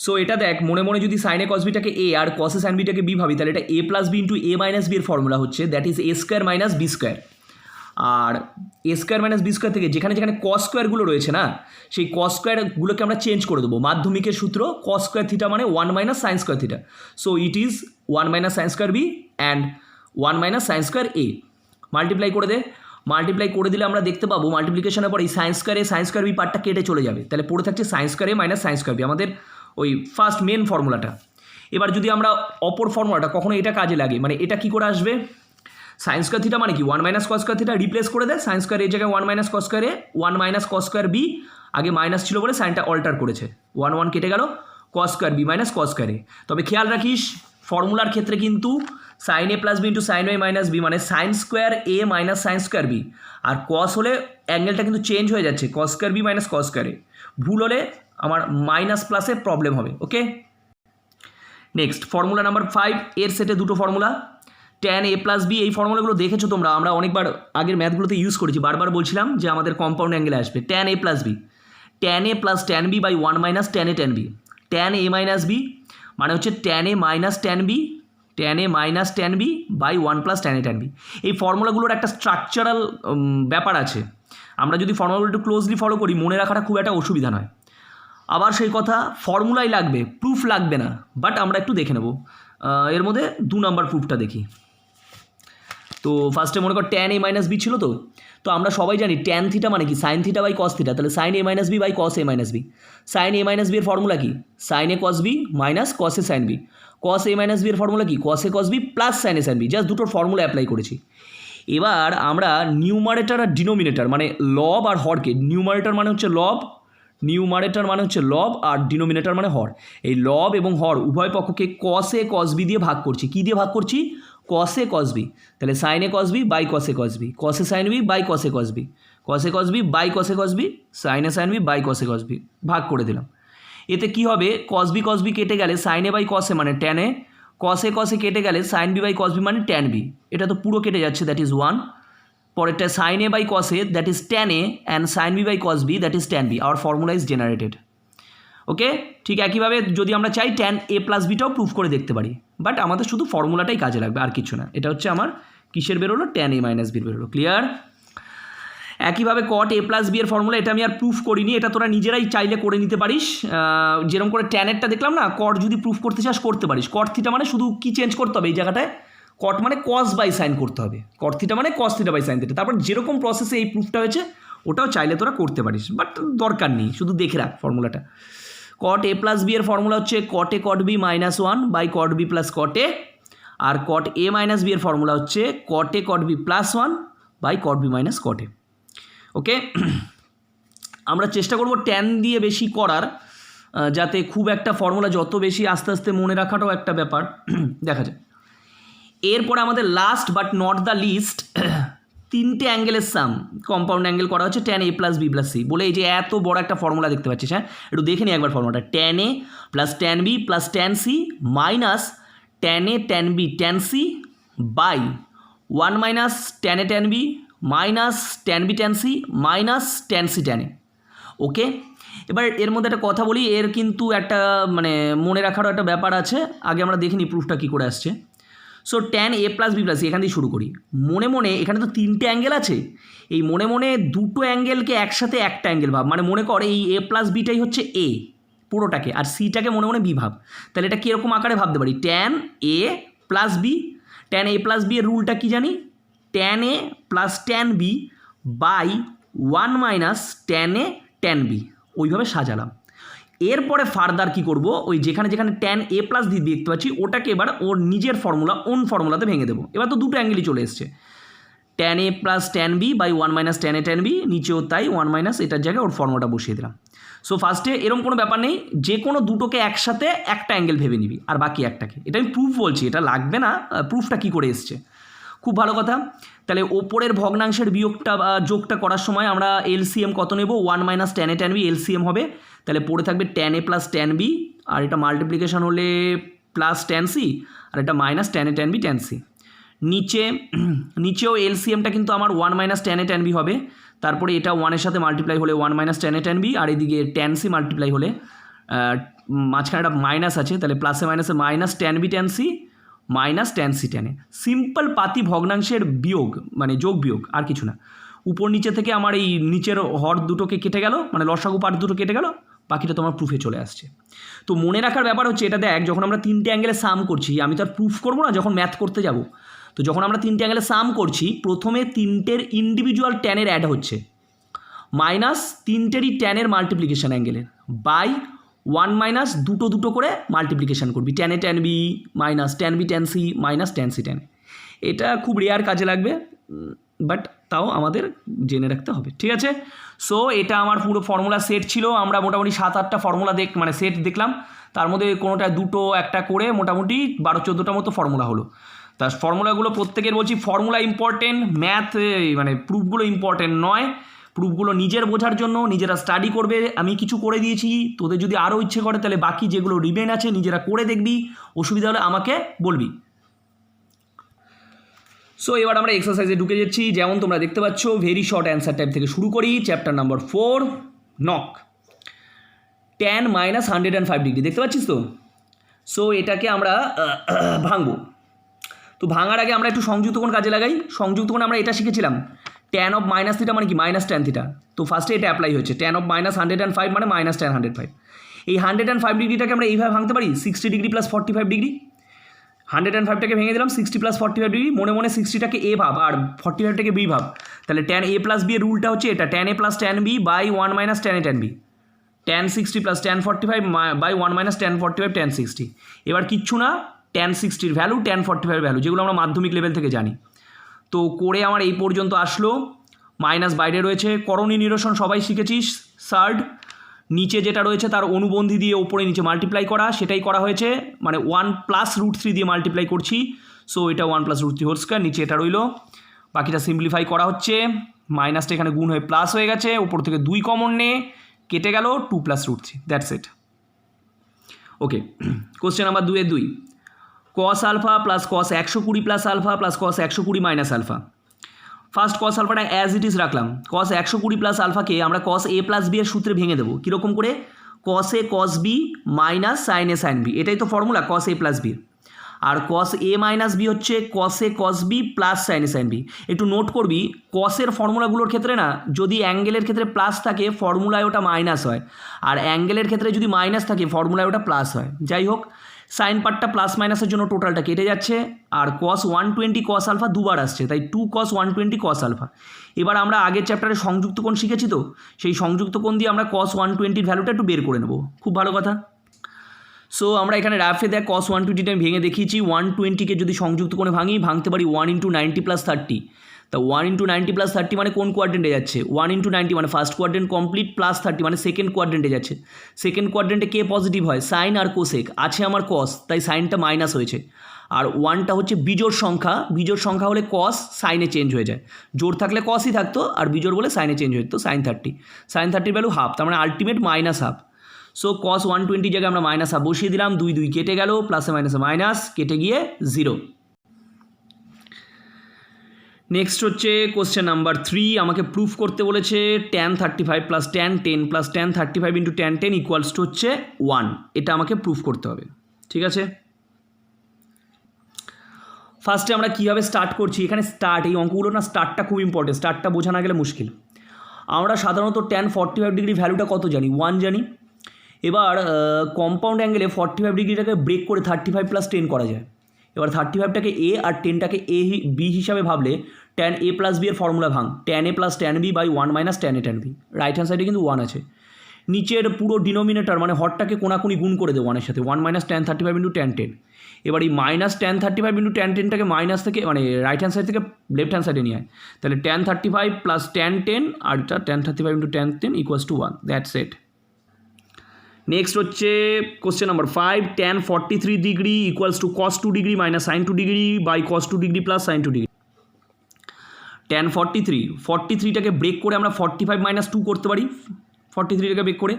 So এটা দেখ, মনে মনে যদি সাইন এ কস বিটাকে এ আর কস এ সাইন বিটাকে বি ভাবি, তাহলে এটা A plus B into A minus B এর ফর্মুলা হচ্ছে, that is A square minus B square. আর A square minus B square থেকে যেখানে যেখানে কস স্কোয়ারগুলো রয়েছে না, সেই কস স্কোয়ারগুলোকে আমরা চেঞ্জ করে দেবো। মাধ্যমিকের সূত্র কস স্কোয়ার থিটা মানে 1 minus sine square theta. So it is 1 minus sine square B and 1 minus sine square A. Multiply করে দে, মাল্টিপ্লাই করে দিলে আমরা দেখতে পাবো মাল্টিপ্লিকেশনের পর এই সাইন স্কোয়ার বি পার্টটা কেটে চলে যাবে, তাহলে পড়ে থাকছে sign square A minus sine square B, আমাদের ওই ফার্স্ট মেন ফর্মুলাটা। এবার যদি আমরা অপর ফর্মুলাটা, কখনো এটা কাজে লাগে, মানে এটা কি করে আসবে, সাইন স্কোয়ার থিটা মানে কি 1 minus cos square theta, replace করে দেয় সাইন স্কোয়ার এই জায়গায় 1 minus cos square A, 1 minus cos square B, আগে মাইনাস ছিল বলে সাইনটা অল্টার করেছে, 1 1 কেটে গেল, cos square B minus cos square A. তবে খেয়াল রাখিস ফর্মুলার ক্ষেত্রে কিন্তু sine A plus B into sine Y minus B মানে sine square A minus sine square B, আর কস হলে অ্যাঙ্গেলটা কিন্তু চেঞ্জ হয়ে যাচ্ছে, cos square B minus cos square A. ভুল হলে আমার মাইনাস প্লাসে প্রবলেম হবে। ওকে, নেক্সট ফর্মুলা নাম্বার 5, এর সেটে দুটো formula, tan A plus B, এই ফর্মুলাগুলো দেখেছো তোমরা, আমরা অনেকবার আগের ম্যাথগুলোতে ইউজ করেছি, বারবার বলছিলাম যে আমাদের কম্পাউন্ড অ্যাঙ্গেলে আসবে tan A plus B, tan A plus tan B by 1 minus tan A tan B. Tan A minus B মানে হচ্ছে tan A minus tan B, tan A minus tan B by 1 plus tan A tan B. এই ফর্মুলাগুলোর একটা স্ট্রাকচারাল ব্যাপার আছে, আমরা যদি ফর্মুলাগুলো একটু ক্লোজলি ফলো করি মনে রাখাটা খুব একটা অসুবিধা নয়। আবার সেই কথা, ফর্মুলাই লাগবে, প্রুফ লাগবে না, বাট আমরা একটু দেখে নেব। এর মধ্যে 2 নম্বর প্রুফটা দেখি। তো ফার্স্টে মনে কর ট্যান এ মাইনাস বি ছিল, তো আমরা সবাই জানি ট্যান থিটা মানে কি sine theta by cos theta, তাহলে sine A minus B by cos A minus B. Sine A minus B এর ফর্মুলা কি, sine A cos B minus cos A sine B. Cos A minus B এর ফর্মুলা কি, cos A cos B plus sine A sine B. Just দুটোর ফর্মুলা অ্যাপ্লাই করেছি। এবার আমরা নিউমারেটর আর ডিনোমিনেটর মানে লব আর হরকে, নিউমারেটর মানে হচ্ছে লব, নিউমারেটর মানে হচ্ছে লব, আর ডিনোমিনেটর মানে হর, এই লব এবং হর উভয় পক্ষকে কস এ কস বি দিয়ে ভাগ করছি। কী দিয়ে ভাগ করছি, কস এ কস বি। তাহলে sine A cos B by cos A cos B, cos A sine B by cos A cos B, cos A cos B by cos A cos B, sine A sine B by cos A cos B, ভাগ করে দিলাম। এতে কি হবে, কস বি কেটে গেলে সাইন এ বাই কস এ মানে ট্যান এ, কস এ কেটে গেলে sine B by cos B মানে ট্যান বি, এটা তো পুরো কেটে যাচ্ছে, দ্যাট ইজ 1। পরেরটা sine A by cos A, that is tan A, and sine B by cos B, that is tan B. Our formula is generated. Okay, ঠিক একইভাবে যদি আমরা চাই ট্যান এ প্লাস বিটাও প্রুফ করে দেখতে পারি, বাট আমাদের শুধু ফর্মুলাটাই কাজে লাগবে, আর কিছু না। এটা হচ্ছে আমার কিসের বেরোলো, ট্যান এ মাইনাস বির বেরোলো। ক্লিয়ার? একইভাবে কট এ প্লাস বি এর ফর্মুলা, এটা আমি আর প্রুফ করিনি, এটা তোরা নিজেরাই চাইলে করে নিতে পারিস। যেরকম করে ট্যানেরটা দেখলাম না, কট যদি প্রুফ করতে চাস করতে পারিস। কট থিটা মানে শুধু কি চেঞ্জ করতে হবে এই জায়গাটায়, কট মানে কস বাই সাইন করতে হবে, কট থিটা মানে cos theta by sine theta. তারপর যেরকম প্রসেসে এই প্রুফটা হয়েছে ওটাও চাইলে তোরা করতে পারিস, বাট দরকার নেই, শুধু দেখে রাখ ফর্মুলাটা। কট এ প্লাস বি এর ফর্মুলা হচ্ছে cot A cot B minus 1 by cot B plus cot A, আর কট এ মাইনাস বি এর ফর্মুলা হচ্ছে cot A cot B plus 1 by cot B minus cot A. Okay, আমরা চেষ্টা করব ট্যান দিয়ে বেশি করার, যাতে খুব একটা ফর্মুলা যত বেশি আস্তে আস্তে মনে রাখাটাও একটা ব্যাপার। দেখা যায়। এরপরে আমাদের last but not the least, 3টে অ্যাঙ্গেলের সাম কম্পাউন্ড অ্যাঙ্গেল করা হচ্ছে tan A plus B plus C বলে। এই যে এত বড় একটা ফর্মুলা দেখতে পাচ্ছিস, হ্যাঁ একটু দেখে নিই একবার ফর্মুলাটা। Tan A plus tan B plus tan C minus tan A tan B tan C by 1 minus tan A tan B minus tan B tan C minus tan C tan A. Okay, এবার এর মধ্যে একটা কথা বলি, এর কিন্তু একটা মানে মনে রাখারও একটা ব্যাপার আছে। আগে আমরা দেখিনি প্রুফটা কী করে আসছে। So tan A plus B plus C, এখান দিয়ে শুরু করি। মনে মনে এখানে তো 3টে অ্যাঙ্গেল আছে, এই মনে মনে দুটো অ্যাঙ্গেলকে একসাথে একটা অ্যাঙ্গেল ভাব। মানে মনে কর এই এ প্লাস বিটাই হচ্ছে এ, পুরোটাকে, আর সিটাকে মনে মনে বি ভাব। তাহলে এটা কীরকম আকারে ভাবতে পারি, tan A plus B. Tan A plus B এর রুলটা কী জানি, tan A plus tan B by 1 minus tan A tan B, ওইভাবে সাজালাম। এরপরে ফার্দার কি করব, ওই যেখানে যেখানে ট্যান এ প্লাস বি দেখতে পাচ্ছি ওটাকে এবার ওর নিজের ফর্মুলা ওন ফর্মুলাতে ভেঙে দেবো। এবার তো দুটো অ্যাঙ্গেলই চলে এসছে, tan A plus tan B by 1 minus tan A tan B, নিচেও তাই 1 মাইনাস, এটার জায়গায় ওর ফর্মুলাটা বসিয়ে দিলাম। সো ফার্স্টে এরকম কোনো ব্যাপার নেই, যে কোনো দুটোকে একসাথে একটা অ্যাঙ্গেল ভেবে নিবি আর বাকি একটাকে। এটা আমি প্রুফ বলছি, এটা লাগবে না, প্রুফটা কী করে এসছে। খুব ভালো কথা। তাহলে ওপরের ভগ্নাংশের বিয়োগটা বা যোগটা করার সময় আমরা এলসিএম কত নেব, 1 minus tan A tan B LCM হবে। তাহলে পড়ে থাকবে tan A plus tan B, আর এটা মাল্টিপ্লিকেশন হলে প্লাস ট্যান সি, আর এটা minus tan A tan B tan C. নিচেও এলসিএমটা কিন্তু আমার 1 minus tan A tan B হবে। তারপরে এটা 1-এর সাথে মাল্টিপ্লাই হলে 1 minus tan A tan B, আর এদিকে ট্যান সি মাল্টিপ্লাই হলে মাঝখানে একটা মাইনাস আছে, তাহলে প্লাসে মাইনাসে minus tan B tan C minus tan C tan A. Simple পাতি ভগ্নাংশের বিয়োগ, মানে যোগ বিয়োগ, আর কিছু না। উপর নিচে থেকে আমার এই নিচের হর দুটোকে কেটে গেল, মানে লসাগু পার্ট দুটো কেটে গেল, বাকিটা তোমার প্রুফে চলে আসছে। তো মনে রাখার ব্যাপার হচ্ছে এটা দেখ, যখন আমরা তিনটে অ্যাঙ্গেলে সাম করছি, আমি তো আর প্রুফ করবো না যখন ম্যাথ করতে যাব। তো যখন আমরা তিনটে অ্যাঙ্গেলে সাম করছি, প্রথমে তিনটের ইন্ডিভিজুয়াল ট্যানের অ্যাড হচ্ছে, মাইনাস তিনটেরই ট্যানের মাল্টিপ্লিকেশান অ্যাঙ্গেলের, বাই 1 মাইনাস দুটো দুটো করে মাল্টিপ্লিকেশান করবি, tan A tan B minus tan B tan C minus tan C tan. এটা খুব রেয়ার কাজে লাগবে, বাট তাও আমাদের জেনে রাখতে হবে, ঠিক আছে। সো এটা আমার পুরো ফর্মুলা সেট ছিল। আমরা মোটামুটি 7-8টা ফর্মুলা মানে সেট দেখলাম, তার মধ্যে কোনোটা দুটো একটা করে মোটামুটি 12-14টা মতো ফর্মুলা হলো। তার ফর্মুলাগুলো প্রত্যেকের বলছি, ফর্মুলা ইম্পর্টেন্ট, ম্যাথ মানে প্রুফগুলো ইম্পর্টেন্ট নয়। প্রুফগুলো নিজের বোঝার জন্য নিজেরা স্টাডি করবে। আমি কিছু করে দিয়েছি, তোদের যদি আরও ইচ্ছে করে তাহলে বাকি যেগুলো রিমেন আছে নিজেরা করে দেখবি, অসুবিধা হলে আমাকে বলবি। সো এবার আমরা এক্সারসাইজে ঢুকে যাচ্ছি। যেমন তোমরা দেখতে পাচ্ছ, ভেরি শর্ট অ্যান্সার টাইপ থেকে শুরু করি। Chapter number 4, knock. Tan minus 105 degree দেখতে পাচ্ছিস তো। সো এটাকে আমরা ভাঙবো। তো ভাঙার আগে আমরা একটু সংযুক্ত কোণ কাজে লাগাই। সংযুক্ত কোণ আমরা এটা শিখেছিলাম, ট্যান অফ মাইনাস থিটা মানে কি, মাইনাস ট্যান থিটা। তো ফার্স্টে এটা অ্যাপ্লাই হচ্ছে, ট্যান অফ মাইনাস 105 মানে মাইনাস ট্যান 105। এই 105 ডিগ্রিটাকে আমরা এইভাবে ভাঙতে পারি, 60 ডিগ্রি প্লাস 45 ডিগ্রি। 105টাকে ভেঙে দিলাম, 60 প্লাস 45 ডিগ্রি। মনে মনে 60টাকে এ ভাব আর 45টাকে বি ভাব। তাহলে ট্যান এ প্লাস বি এর রুলটা হচ্ছে এটা, tan A plus tan B by 1 minus tan A tan B, tan 60 plus tan 45 by 1 minus tan 45 tan 60। এবার কিচ্ছু না, ট্যান 60-র ভ্যালু, ট্যান 45-এর ভ্যালু, যেগুলো আমরা মাধ্যমিক লেভেল থেকে জানি। তো করে আমার এই পর্যন্ত আসলো, মাইনাস বাইরে রয়েছে। করণীয় নিরসন সবাই শিখেছিস, সার্ড। নিচে যেটা রয়েছে তার অনুবন্ধী দিয়ে ওপরে নিচে মাল্টিপ্লাই করা, সেটাই করা হয়েছে, মানে 1 প্লাস √3 দিয়ে মাল্টিপ্লাই করছি। সো এটা 1 প্লাস √3 হোল স্কয়ার, নিচে এটা রইল। বাকিটা সিম্পলিফাই করা হচ্ছে, মাইনাসটা এখানে গুণ হয়ে প্লাস হয়ে গেছে, উপর থেকে 2 কমন নে, কেটে গেল 2 plus √3, that's it. Okay, question number 2-2, cos alpha plus cos 120 plus alpha plus cos 120 minus alpha. First cos আলফাটা অ্যাজ ইট ইজ রাখলাম। কস 120 প্লাস আলফাকে আমরা কস এ প্লাস বি এর সূত্রে ভেঙে দেবো। কীরকম করে, কস A cos B minus sine A sine B, এটাই তো formula cos A plus B. আর কস এ মাইনাস বি হচ্ছে cos A cos B plus sine A sine B. একটু নোট করবি, কসের ফর্মুলাগুলোর ক্ষেত্রে না, যদি অ্যাঙ্গেলের ক্ষেত্রে প্লাস থাকে ফর্মুলায় ওটা মাইনাস হয়, আর অ্যাঙ্গেলের ক্ষেত্রে যদি মাইনাস থাকে ফর্মুলায় ওটা প্লাস হয়। যাই হোক, সাইন পার্টটা প্লাস মাইনাসের জন্য টোটালটা কেটে যাচ্ছে, আর কস 120 কস আলফা দুবার আসছে, তাই 2 cos 120 কস আলফা। এবার আমরা আগের চ্যাপ্টারে সংযুক্ত কোণ শিখেছি, তো সেই সংযুক্ত কোণ দিয়ে আমরা কস 120-র ভ্যালুটা একটু বের করে নেব। খুব ভালো কথা। সো আমরা এখানে রাফে দেখ কস 120টা ভেঙে দেখিয়েছি। 120কে যদি সংযুক্ত কোণে ভাঙতে পারি 1 × 90 + 30। তা 1 × 90 + 30 মানে কোন কোয়াড্রেন্টে যাচ্ছে, 1 × 90 মানে ফার্স্ট কোয়াড্রেন্ট কমপ্লিট, প্লাস 30 মানে সেকেন্ড কোয়াড্রেন্টে যাচ্ছে। সেকেন্ড কোয়াড্রেন্টে কে পজিটিভ হয়, সাইন আর কোসেক। আছে আমার কস, তাই সাইনটা মাইনাস হয়েছে। আর 1টা হচ্ছে বিজোড় সংখ্যা, বিজোড় সংখ্যা হলে কস সাইনে চেঞ্জ হয়ে যায়। জোড় থাকলে কসই থাকতো, আর বিজোড় বলে সাইনে চেঞ্জ হয়ে যেত, সাইন 30। সাইন 30-র ভ্যালু হাফ, তার মানে আলটিমেট মাইনাস হাফ। সো কস 120 জায়গায় আমরা মাইনাস হাফ বসিয়ে দিলাম, 2 2 কেটে গেল, প্লাসে মাইনাসে মাইনাস, কেটে গিয়ে 0। নেক্সট হচ্ছে কোশ্চেন নাম্বার 3, আমাকে প্রুফ করতে বলেছে tan 35 plus tan 10 plus tan 35 into tan 10 equals to হচ্ছে 1। এটা আমাকে প্রুফ করতে হবে, ঠিক আছে। ফার্স্টে আমরা কীভাবে স্টার্ট করছি, এখানে স্টার্ট, এই অঙ্কগুলো না স্টার্টটা খুব ইম্পর্টেন্ট, স্টার্টটা বোঝা না গেলে মুশকিল। আমরা সাধারণত tan 45 ডিগ্রি ভ্যালুটা কত জানি, 1 জানি। এবার কম্পাউন্ড অ্যাঙ্গেলে 45 ডিগ্রিটাকে ব্রেক করে 35 + 10 করা যায়। এবার 35টাকে এ আর 10টাকে এ বি হিসাবে ভাবলে tan a + b এর ফর্মুলা ভাঙ, tan a + tan b / 1 - tan a tan b। Right hand সাইডে কিন্তু 1 আছে। নিচের পুরো ডিনোমিনেটর মানে হরটাকে কোনাকুনি গুণ করে দেবো 1 এর সাথে, 1 - tan 35 × tan 10। এবার এই -tan 35 × tan 10টাকে মাইনাস থেকে মানে রাইট হ্যান্ড সাইড থেকে লেফট হ্যান্ড সাইডে নিয়ে আয়, তাহলে tan 35 + tan 10 আর এটা tan 35 × tan 10 = 1। That's it. Next হচ্ছে question number 5, tan 43 degree = cos 2 degree - sin 2 degree / cos 2 degree + sin 2 degree. tan 43টাকে ব্রেক করে আমরা 45 - 2 করতে পারি, 43টাকে ব্রেক করে।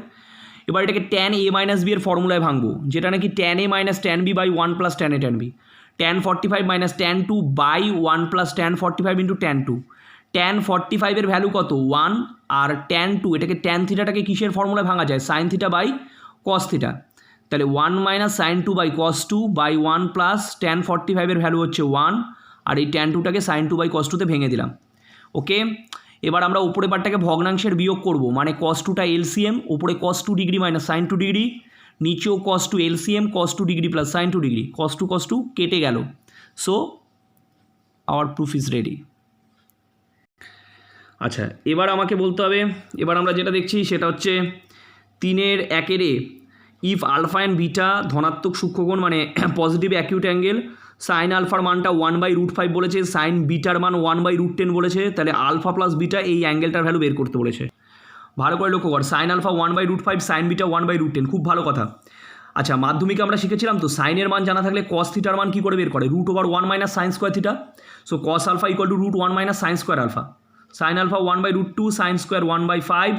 এবার এটাকে tan a - b এর ফর্মুলায় ভাঙবো, যেটা নাকি tan a - tan b / 1 + tan a tan b। tan 45 - tan 2 / 1 + tan 45 × tan 2। tan 45 এর ভ্যালু কত 1, আর tan 2 এটাকে tan থিটাটাকে কিসের ফর্মুলায় ভাঙা যায়, sin θ / cos θ। তাহলে 1 - sin 2 / cos 2 / 1 + tan 45 এর ভ্যালু হচ্ছে 1, আর এই tan 2টাকে sin 2 / cos 2 তে ভেঙে দিলাম। ওকে, এবার আমরা উপরে পার্টটাকে ভগ্নাংশের বিয়োগ করব, মানে cos 2টা এলসিএম, উপরে cos 2 ডিগ্রি - sin 2 ডিগ্রি, নিচেও cos 2 LCM, cos 2 degree + sin 2 degree, cos 2 কেটে গেল। So our proof is ready. আচ্ছা, এবার আমাকে বলতে হবে, এবার আমরা যেটা দেখছি সেটা হচ্ছে 3-এর 1-এর ইফ আলফা অ্যান্ড বিটা ধনাত্মক সূক্ষ্মকোণ মানে পজিটিভ অ্যাকিউট অ্যাঙ্গেল, সাইন আলফার মানটা 1/√5 বলেছে, সাইন বিটার মান 1/√10 বলেছে, তাহলে আলফা প্লাস বিটা এই অ্যাঙ্গেলটার ভ্যালু বের করতে বলেছে। ভালো করে লক্ষ্য কর, সাইন আলফা 1/√5, সাইন বিটা 1/√10, খুব ভালো কথা। আচ্ছা, মাধ্যমিকে আমরা শিখেছিলাম তো সাইনের মান জানা থাকলে কস থিটার মান কী করে বের করে, √1 - sin square theta. So cos alpha = √1 - sin square alpha. Sine alpha 1/√2, sine square 1/5,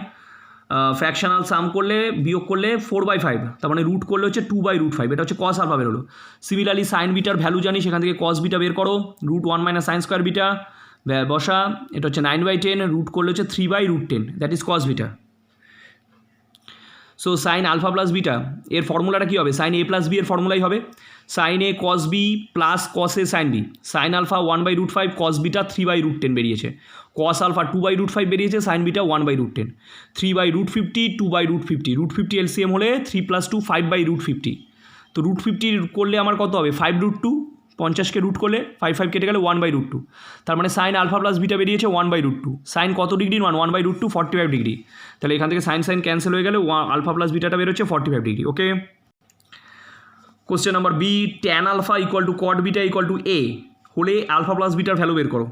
fractional sum করলে বিয়োগ করলে 4/5, তার মানে রুট করলে হচ্ছে 2/√5, এটা হচ্ছে কস আলফা বেরোলো। সিমিলারলি সাইন বিটার ভ্যালু জানি, সেখান থেকে কস বিটা বের করো, √1 - sin স্কোয়ার বিটা বসা, এটা হচ্ছে 9/10, রুট করলে হচ্ছে 3/√10, that is cos beta. So sine alpha plus beta এর ফর্মুলাটা কী হবে, সাইন a + b এর ফর্মুলাই হবে sine a cos b plus cos a sin b। Sine alpha 1/√5, cos beta 3/√10 বেরিয়েছে, cos আলফা 2/√5 বেরিয়েছে, সাইন বিটা 1/√10, 3/√50, 2/√50, √50 এলসিএম হলে 3 + 2 5/√50। তো √50 করলে আমার কত হবে 5√2, 50কে রুট করলে 5 কেটে গেলে 1/√2, তার মানে সাইন আলফা প্লাস বিটা বেরিয়েছে 1/√2। সাইন কত ডিগ্রির মান 1/√2, 45 ডিগ্রি, তাহলে এখান থেকে সাইন ক্যান্সেল হয়ে গেলে আলফা প্লাস বিটাটা বেরোচ্ছে 45 degree. Okay, question number B, tan alpha = cot beta = a হলে আলফা প্লাস বিটার ভ্যালু বের করো।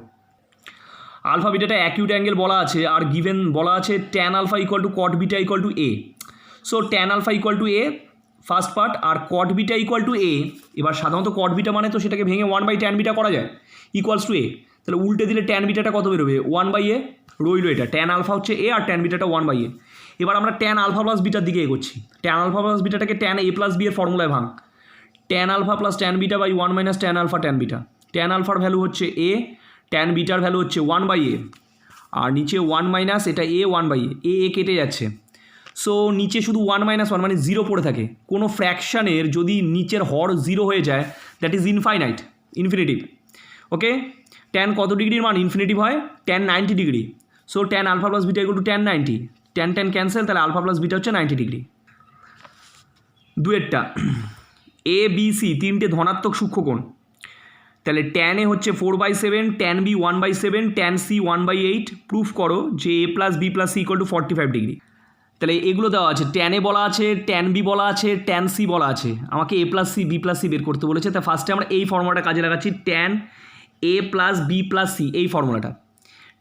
আলফা বিটাটা অ্যাকিউট অ্যাঙ্গেল বলা আছে, আর গিভেন বলা আছে tan alpha = cot beta = a। So tan alpha = a first part, আর cot বিটা = a। এবার সাধারণত cot বিটা মানে তো সেটাকে ভেঙে 1/tan বিটা করা যায়, = a। তাহলে উল্টে দিলে ট্যান বিটাটা কত বেরোবে 1/a, রইলো এটা ট্যান আলফা হচ্ছে a আর ট্যান বিটাটা 1/a। এবার আমরা ট্যান আলফা প্লাস বিটার দিকে এগোচ্ছি, ট্যান আলফা প্লাস বিটাটাকে ট্যান a + b এর ফর্মুলায় ভাঙ, tan alpha plus tan beta / 1 - tan alpha tan beta. Tan আলফার ভ্যালু হচ্ছে a, ট্যান বিটার ভ্যালু হচ্ছে 1/a, আর নিচে 1 - এটা a 1/a, a কেটে যাচ্ছে। সো নিচে শুধু 1 - 1 মানে 0 পড়ে থাকে। কোনো ফ্র্যাকশানের যদি নিচের হর 0 হয়ে যায়, that is infinitive. Okay, tan কত ডিগ্রির মান ইনফিনিটিভ হয়, tan 90 degree. So tan alpha plus beta = tan 90, tan cancel, তাহলে আলফা প্লাস বিটা হচ্ছে 90 ডিগ্রি। দুয়েরটা এ বি সি 3টে ধনাত্মক সূক্ষ্মকোণ, তাহলে ট্যান এ হচ্ছে 4/7, tan B 1/7, tan C 1/8। Proof করো যে a + b + c = 45 ডিগ্রি। তাহলে এগুলো দেওয়া আছে, ট্যান এ বলা আছে, ট্যান বি বলা আছে, ট্যান সি বলা আছে, আমাকে a + c b + c বের করতে বলেছে। তা ফার্স্টে আমরা এই ফর্মুলাটা কাজে লাগাচ্ছি, ট্যান a + b + c, এই ফর্মুলাটা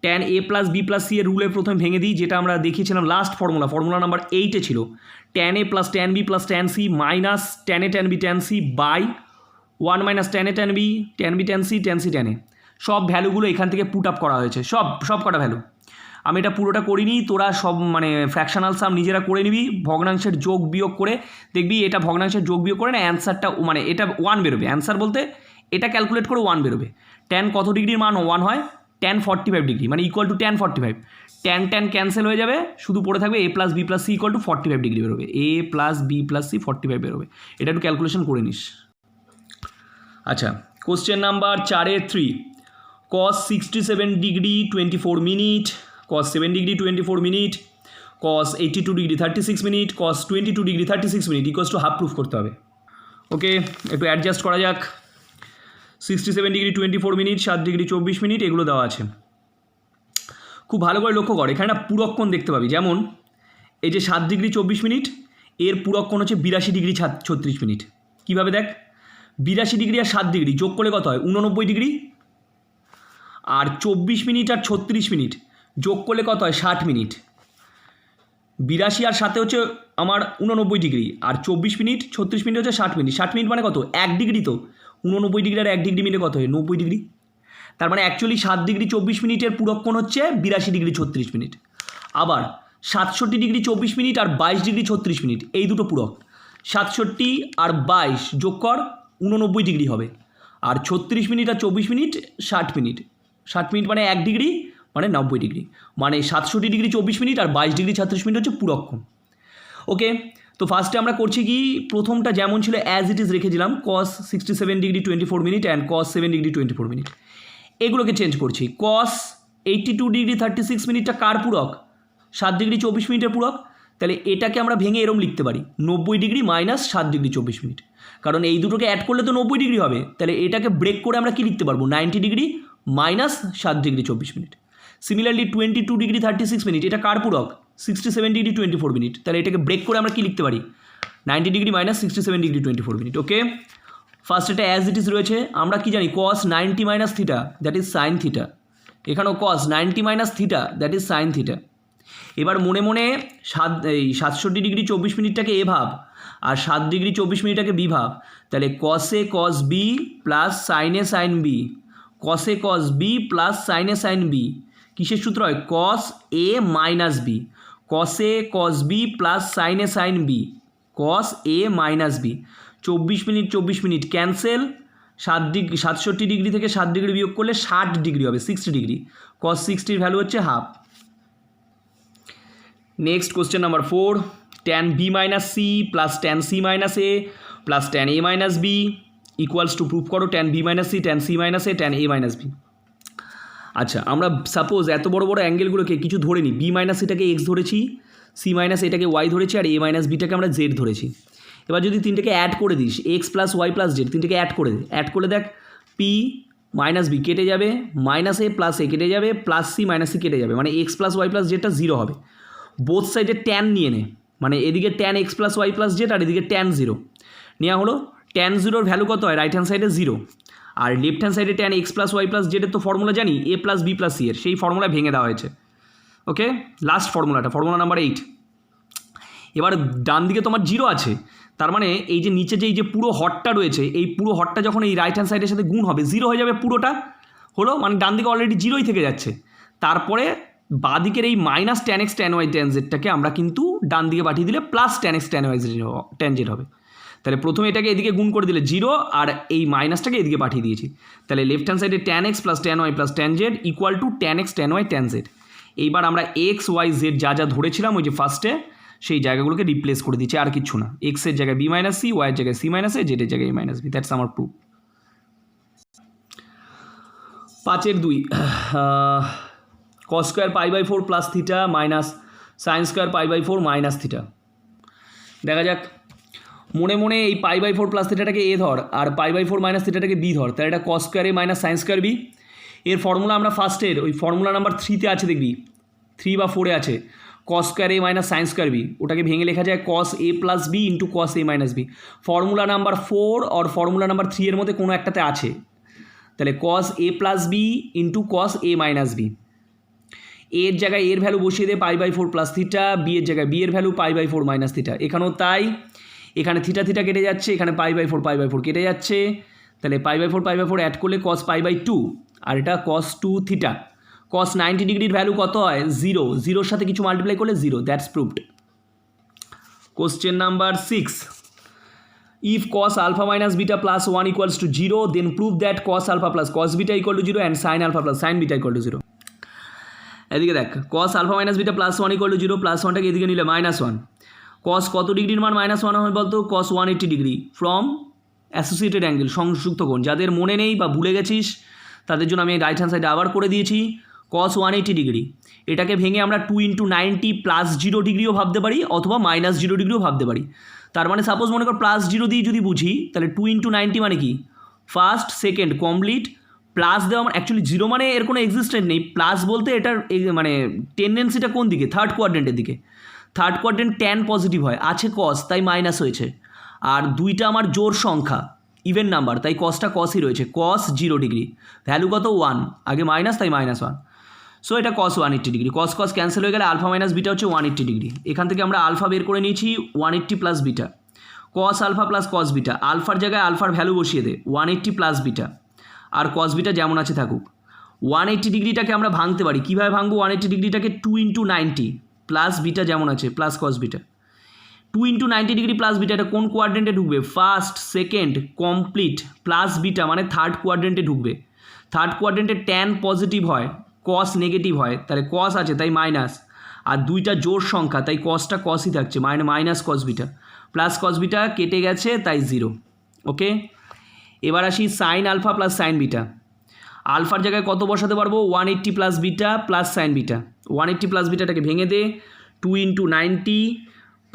ট্যান a + b + c এর রুলে প্রথমে ভেঙে দিই, যেটা আমরা দেখিয়েছিলাম লাস্ট ফর্মুলা নাম্বার 8-এ ছিল, tan a + tan b + tan c minus tan a tan b tan c by 1 - tan a tan b tan b tan c tan c tan a। সব ভ্যালুগুলো এখান থেকে পুট আপ করা হয়েছে, সব কটা ভ্যালু। আমি এটা পুরোটা করিনি, তোরা সব মানে ফ্র্যাকশনাল সাম নিজেরা করে নিবি, ভগ্নাংশের যোগ বিয়োগ করে দেখবি, এটা ভগ্নাংশের যোগ বিয়োগ করে না অ্যান্সারটা মানে এটা 1 বেরোবে, অ্যান্সার বলতে এটা ক্যালকুলেট করে 1 বেরোবে। ট্যান কত ডিগ্রির মান 1 হয়, ট্যান 45 ডিগ্রি, মানে = ট্যান 45। ট্যান ক্যান্সেল হয়ে যাবে, শুধু পড়ে থাকবে a + b + c = 45 ডিগ্রি বেরোবে, a + b + c 45 বেরোবে। এটা একটু ক্যালকুলেশন করে নিস। আচ্ছা, কোশ্চেন নাম্বার 4-এর 3, cos 67 degree 24 minute, cos 7 degree 24 minute, cos 82 degree 36 minute cos 22 degree 36 minute equals to half proof করতে হবে। ওকে, একটু অ্যাডজাস্ট করা যাক। 67 ডিগ্রি 24 মিনিট, 7 ডিগ্রি 24 মিনিট, এগুলো দেওয়া আছে। খুব ভালো করে লক্ষ্য কর, এখানে না পূরককোণ দেখতে পাবি। যেমন এই যে 7 ডিগ্রি 24 মিনিট, এর পূরককোণ হচ্ছে 82 ডিগ্রি 36 মিনিট। কীভাবে দেখ, 82 ডিগ্রি আর 7 ডিগ্রি যোগ করলে কত হয়? 89 ডিগ্রি। আর 24 মিনিট আর 36 মিনিট যোগ করলে কত হয়? 60 মিনিট। 82 আর 7 হচ্ছে আমার 89 ডিগ্রি, আর 24 মিনিট 36 মিনিট হচ্ছে 60 মিনিট। 60 মিনিট মানে কত? 1 ডিগ্রি। তো 89 ডিগ্রি আর 1 ডিগ্রি মিলে কত হয়? 90 ডিগ্রি। তার মানে অ্যাকচুয়ালি 7 ডিগ্রি 24 মিনিটের পূরককোণ হচ্ছে 82 ডিগ্রি 36 মিনিট। আবার 67 ডিগ্রি 24 মিনিট আর 22 ডিগ্রি 36 মিনিট, এই দুটো পূরক। 67 আর 22 যোগ কর, 89 ডিগ্রি হবে। আর 36 মিনিট আর 24 মিনিট 60 মিনিট। 60 মিনিট মানে 1 ডিগ্রি, মানে 90 ডিগ্রি। মানে 67 ডিগ্রি 24 মিনিট আর 22 ডিগ্রি 36 মিনিট হচ্ছে পূরককোণ। ওকে, তো ফার্স্টে আমরা করছি কি, প্রথমটা যেমন ছিল অ্যাজ ইট ইজ রেখেছিলাম, cos 67 degree 24 minute and cos 7 degree 24 minute. এগুলোকে চেঞ্জ করছি। cos 82 ডিগ্রি 36 মিনিটটা কার পূরক? 7 ডিগ্রি 24 মিনিটের পূরক। তাহলে এটাকে আমরা ভেঙে এরম লিখতে পারি, 90 ডিগ্রি মাইনাস 7 ডিগ্রি 24 মিনিট। কারণ এই দুটোকে অ্যাড করলে তো 90 ডিগ্রি হবে। তাহলে এটাকে ব্রেক করে আমরা কি লিখতে পারবো? 90 degree minus 7 degree 24 minute. Similarly 22 degree 36 minute, এটা কার পূরক? 67 ডিগ্রি 24 মিনিট। তাহলে এটাকে ব্রেক করে আমরা কি লিখতে পারি? 90 ডিগ্রি মাইনাস 67 ডিগ্রি 24 মিনিট। ওকে, ফার্স্ট এটা অ্যাজ ইট ইজ রয়েছে। আমরা কি জানি? cos 90 minus theta, that is sine theta. এখানেও cos 90 minus theta, that is sine theta. এবার মনে মনে 67 ডিগ্রি 24 মিনিটটাকে এ ভাব, আর 7 ডিগ্রি 24 মিনিটটাকে বি ভাব। তাহলে cos-এ cos b প্লাস সাইনে সাইন বি, cos-এ cos b প্লাস সাইনে সাইন বি। কিসের সূত্র হয়? cos a minus B. cos-এ cos b প্লাস সাইনে sine B, cos a minus B. 24 minute 24 minute cancel. 67 degree থেকে 7 ডিগ্রি বিয়োগ করলে 60 ডিগ্রি হবে, 60 ডিগ্রি। cos 60-র ভ্যালু হচ্ছে half. Next question number 4, tan b minus C plus tan c minus A plus tan a minus B equals to, proof করো tan b minus C, tan c minus A, tan a minus B. আচ্ছা, আমরা সাপোজ এত বড় বড় অ্যাঙ্গেলগুলোকে কিছু ধরে নিই। b মাইনাস এটাকে x ধরেছি, c মাইনাস এটাকে y ধরেছি, আর a মাইনাস বিটাকে আমরা z ধরেছি। এবার যদি তিনটাকে অ্যাড করে দিস, X plus Y plus Z, তিনটাকে অ্যাড করে দে। অ্যাড করলে দেখ, পি মাইনাস বি কেটে যাবে, মাইনাস এ প্লাস এ কেটে যাবে, প্লাস সি মাইনাস সি কেটে যাবে, মানে এক্স প্লাস ওয়াই প্লাস জেডটা 0 হবে। বোথ সাইডে ট্যান নিয়ে নে, মানে এদিকে tan X plus Y plus Z আর এদিকে ট্যান 0 নেওয়া হলো। ট্যান 0-র ভ্যালু কত হয়? রাইট হ্যান্ড সাইডে 0, আর লেফট হ্যান্ড সাইডে tan X plus Y plus জেডের তো ফর্মুলা জানি, A plus B plus C এর, সেই ফর্মুলা ভেঙে দেওয়া হয়েছে। ওকে, লাস্ট ফর্মুলাটা, ফর্মুলা নাম্বার 8। এবার ডান দিকে তোমার 0 আছে, তার মানে এই যে নিচে যে এই যে পুরো হটটা রয়েছে, এই পুরো হটটা যখন এই রাইট হ্যান্ড সাইডের সাথে গুণ হবে 0 হয়ে যাবে পুরোটা। হলো, মানে ডান দিকে অলরেডি 0ই থেকে যাচ্ছে। তারপরে বাঁদিকের এই minus tan x tan y tan z-টাকে আমরা কিন্তু ডান দিকে পাঠিয়ে দিলে plus tan x tan y tan z হবে। তাহলে প্রথমে এটাকে এদিকে গুণ করে দিলে 0, আর এই মাইনাসটাকে এদিকে পাঠিয়ে দিয়েছি। তাহলে লেফট হ্যান্ড সাইডে tan x plus tan y plus tan z equal to tan x tan y tan z। এইবার আমরা x y z যা যা ধরেছিলাম ওই যে ফার্স্টে, সেই জায়গাগুলোকে রিপ্লেস করে দিচ্ছি, আর কিচ্ছু না। এক্সের জায়গায় বি মাইনাস সি, ওয়াইয়ের জায়গায় সি মাইনাস এ, জেডের জায়গায় এ মাইনাস বি। দ্যাটস আমার প্রুফ। 5-এর 2, cos square pi by 4 plus theta minus sine square pi by 4 minus theta. দেখা যাক, মনে মনে এই পাই বাই 4 প্লাস থিটাটাকে এ ধর, আর পাই বাই 4 মাইনাস থিটাটাকে বি ধর। তাহলে এটা cos square A minus sine square B. এর ফর্মুলা আমরা ফার্স্টের ওই ফর্মুলা নাম্বার 3-তে আছে, দেখবি 3 বা 4-এ আছে, cos square A minus sine square B. ওটাকে ভেঙে লেখা যায় cos a plus B into cos a minus B. Formula number 4 আর ফর্মুলা নাম্বার 3 এর মধ্যে কোনো একটাতে আছে। তাহলে cos a plus B into cos a minus B. এর জায়গায় এর ভ্যালু বসিয়ে দে pi by 4 plus theta, B এর জায়গায় বি এর value pi by 4 minus theta. এখানেও তাই, এখানে থিটা থিটা কেটে যাচ্ছে, এখানে পাই বাই 4 কেটে যাচ্ছে। তাহলে পাই বাই 4 অ্যাড করলে cos পাই বাই 2, আর এটা cos 2 থিটা। cos 90 ডিগ্রির ভ্যালু কত হয়? 0, 0-র সাথে কিছু মাল্টিপ্লাই করলে 0। That's proved. Question number 6, if cos alpha minus beta plus 1 equals to 0, then prove that cos alpha plus cos beta equal to 0 and sin alpha plus sin beta equal to 0. এদিকে দেখ, cos alpha minus beta plus 1 equal to 0, plus 1টাকে এদিকে নিলে -1। cos কত ডিগ্রির মান -1 হয় বলতো? cos 180 degree from associated angle, সংযুক্ত কোণ। যাদের মনে নেই বা ভুলে গেছিস তাদের জন্য আমি রাইট হ্যান্ড সাইডে আবার করে দিয়েছি। কস 180 ডিগ্রি, এটাকে ভেঙে আমরা 2 × 90 +0 ডিগ্রিও ভাবতে পারি অথবা -0 ডিগ্রিও ভাবতে পারি। তার মানে সাপোজ মনে কর +0 দিয়ে যদি বুঝি তাহলে 2 × 90 মানে কি ফার্স্ট সেকেন্ড কমপ্লিট, প্লাস দেওয়া মানে অ্যাকচুয়ালি 0 মানে এর কোনো এক্সিস্টেন্ট নেই, প্লাস বলতে এটার মানে টেন্ডেন্সিটা কোন দিকে, থার্ড কোয়াড্রেন্টের দিকে। থার্ড কোয়াড্রেন্ট ট্যান পজিটিভ হয়, আছে কস তাই মাইনাস হয়েছে, আর দুইটা আমার জোড় সংখ্যা ইভেন নাম্বার তাই কসটা কসই রয়েছে, কস 0 ডিগ্রি, ভ্যালু কত 1, আগে মাইনাস তাই -1। সো এটা কস 180 ডিগ্রি, কস কস ক্যান্সেল হয়ে গেলে আলফা মাইনাস বিটা হচ্ছে 180 ডিগ্রি। এখান থেকে আমরা আলফা বের করে নিয়েছি 180 plus beta, cos alpha plus cos beta, আলফার জায়গায় আলফার ভ্যালু বসিয়ে দে 180 প্লাস বিটা, আর কস বিটা যেমন আছে থাকুক। 180 ডিগ্রিটাকে আমরা ভাঙতে পারি, কীভাবে ভাঙবো 180 ডিগ্রিটাকে 2 × 90 প্লাস বিটা যেমন আছে plus cos beta, 2 × 90 degree plus beta, এটা কোন কোয়াড্রেন্টে ঢুকবে, first second complete plus beta মানে থার্ড কোয়াড্রেন্টে ঢুকবে। থার্ড কোয়াড্রেন্টে ট্যান পজিটিভ হয়, কস নেগেটিভ হয়, তাহলে কস আছে তাই মাইনাস, আর দুইটা জোড় সংখ্যা তাই কসটা কসই থাকছে, minus cos beta, plus cos beta কেটে গেছে তাই 0। ওকে, এবার আসি sine alpha plus sine beta. আলফার জায়গায় কত বসাতে পারবো 180 plus beta plus sine beta, 180 plus বিটাটাকে ভেঙে দে 2 × 90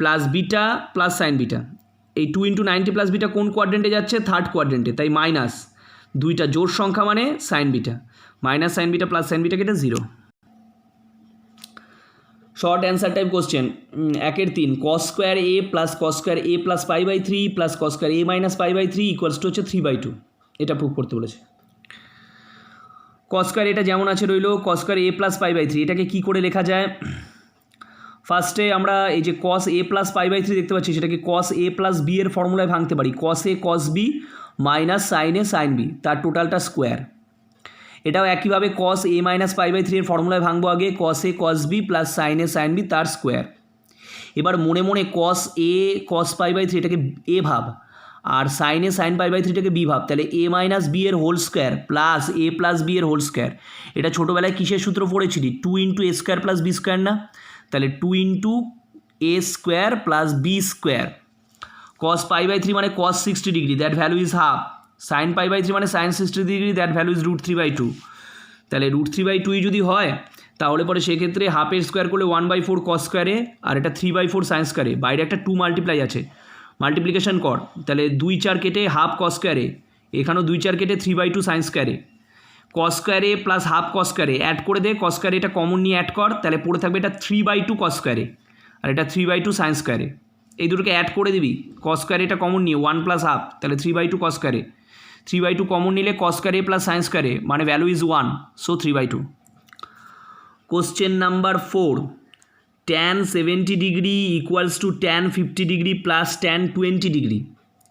plus beta plus sine beta, এই 2 × 90 প্লাস বিটা কোন কোয়াড্রেন্টে যাচ্ছে, থার্ড কোয়াড্রেন্টে তাই মাইনাস, দুইটা জোড় সংখ্যা মানে sine beta, minus sine beta plus sine beta কেটে 0। Short answer type question 1-3 cos square a plus cos square a plus π/3 plus cos square a minus π/3 equals to হচ্ছে 3/2, এটা প্রুভ করতে বলেছে। cos স্কোয়ার এটা যেমন আছে রইল, cos স্কোয়ার a প্লাস π/3 এটাকে কী করে লেখা যায়, ফার্স্টে আমরা এই যে cos a প্লাস π/3 দেখতে পাচ্ছি সেটাকে cos a প্লাস b এর ফর্মুলায় ভাঙতে পারি, cos a cos b minus sine a sine b, তার টোটালটা স্কোয়ার। এটাও একইভাবে cos a মাইনাস π/3 এর ফর্মুলায় ভাঙবো আগে, cos a cos b plus sine a sine b তার স্কোয়ার। এবার মনে মনে cos a cos π/3 এটাকে a ভাব, আর সাইন a সাইন π/3টাকে b ভাব, তাহলে a মাইনাস b এর whole square plus a plus b এর হোল স্কোয়ার। এটা ছোটোবেলায় কিসের সূত্র পড়েছিলি, 2 × a square plus b square না, তাহলে 2 × a square plus b square. cos π/3 মানে cos 60 degree, that value is half, sine π/3 মানে sine 60 degree, that value is √3/2। তাহলে √3/2 যদি হয় তাহলে পরে সেক্ষেত্রে হাফের স্কোয়ার করলে 1/4 cos স্কোয়ারে, আর এটা 3/4 সাইন স্কোয়ারে, বাইরে একটা 2 মাল্টিপ্লাই আছে, মাল্টিপ্লিকেশন কর, তাহলে 2 4 কেটে হাফ cos স্কোয়ারে, এখানেও 2 4 কেটে 3/2 সাইন স্কোয়ারে, cos স্কোয়ারে প্লাস হাফ cos স্কোয়ারে অ্যাড করে দে, cos স্কোয়ারে এটা কমন নিয়ে অ্যাড কর, তাহলে পড়ে থাকবে এটা 3/2 cos স্কোয়ারে, আর এটা 3/2 সাইন স্কোয়ারে, এই দুটোকে অ্যাড করে দিবি, cos স্কোয়ারে এটা কমন নিয়ে 1 প্লাস হাফ, তাহলে 3/2 cos স্কোয়ারে, 3/2 কমন নিলে cos স্কোয়ারে প্লাস সাইন স্কোয়ারে মানে value is 1, so 3/2। Question number 4, tan 70 degree equals to tan 50 degree plus tan 20 degree,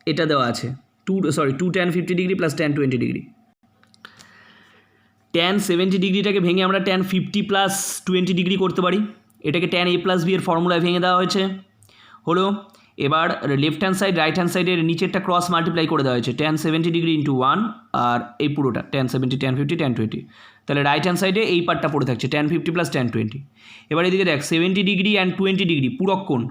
এটা দেওয়া আছে 2 tan 50 degree plus tan 20 degree. tan 70 ডিগ্রিটাকে ভেঙে আমরা tan 50 প্লাস 20 ডিগ্রি করতে পারি, এটাকে tan a প্লাস b এর ফর্মুলায় ভেঙে দেওয়া হয়েছে হলো। এবার left hand side right hand সাইডের নিচেরটা ক্রস মাল্টিপ্লাই করে দেওয়া হয়েছে, tan 70 ডিগ্রি × 1, আর এই পুরোটা tan 70 tan 50 tan 20, তাহলে রাইট হ্যান্ড সাইডে এই পার্টটা পড়ে থাকছে tan 50 প্লাস tan 20। এবার এদিকে দেখ 70 ডিগ্রি অ্যান্ড 20 ডিগ্রি পুরক কোণ,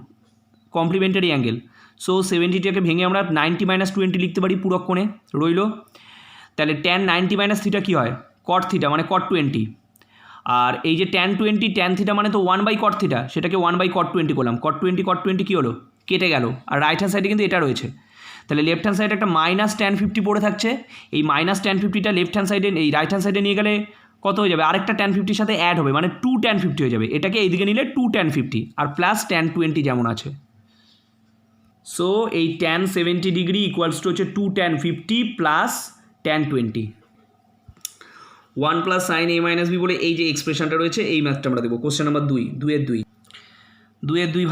কমপ্লিমেন্টারি অ্যাঙ্গেল, সো 70টাকে ভেঙে আমরা 90 - 20 লিখতে পারি পুরক কোণে রইল, তাহলে tan 90 - থিটা কী হয়, cot থিটা মানে cot 20, আর এই যে tan 20 tan থিটা মানে তো 1/cot থিটা, সেটাকে 1/cot 20 করলাম, cot 20 কী হলো, কেটে গেল, আর রাইট হ্যান্ড সাইডে কিন্তু এটা রয়েছে, তাহলে লেফট হ্যান্ড সাইডে একটা মাইনাস tan 50 পড়ে থাকছে, এই মাইনাস tan 50টা লেফট হ্যান্ড সাইডে এই রাইট হ্যান্ড সাইডে নিয়ে গেলে কত হয়ে যাবে, আরেকটা tan 50 সাথে অ্যাড হবে মানে 2 tan 50 হয়ে যাবে, এটাকে এইদিকে নিলে 2 tan 50 আর প্লাস tan 20 যেমন আছে। সো এই tan 70 ডিগ্রি ইকুয়ালস টু হচ্ছে 2 tan 50 plus tan 20, 1 plus sine a minus b বলে এই যে এক্সপ্রেশনটা রয়েছে এই ম্যাথটা আমরা দেবো। কোশ্চেন নাম্বার 2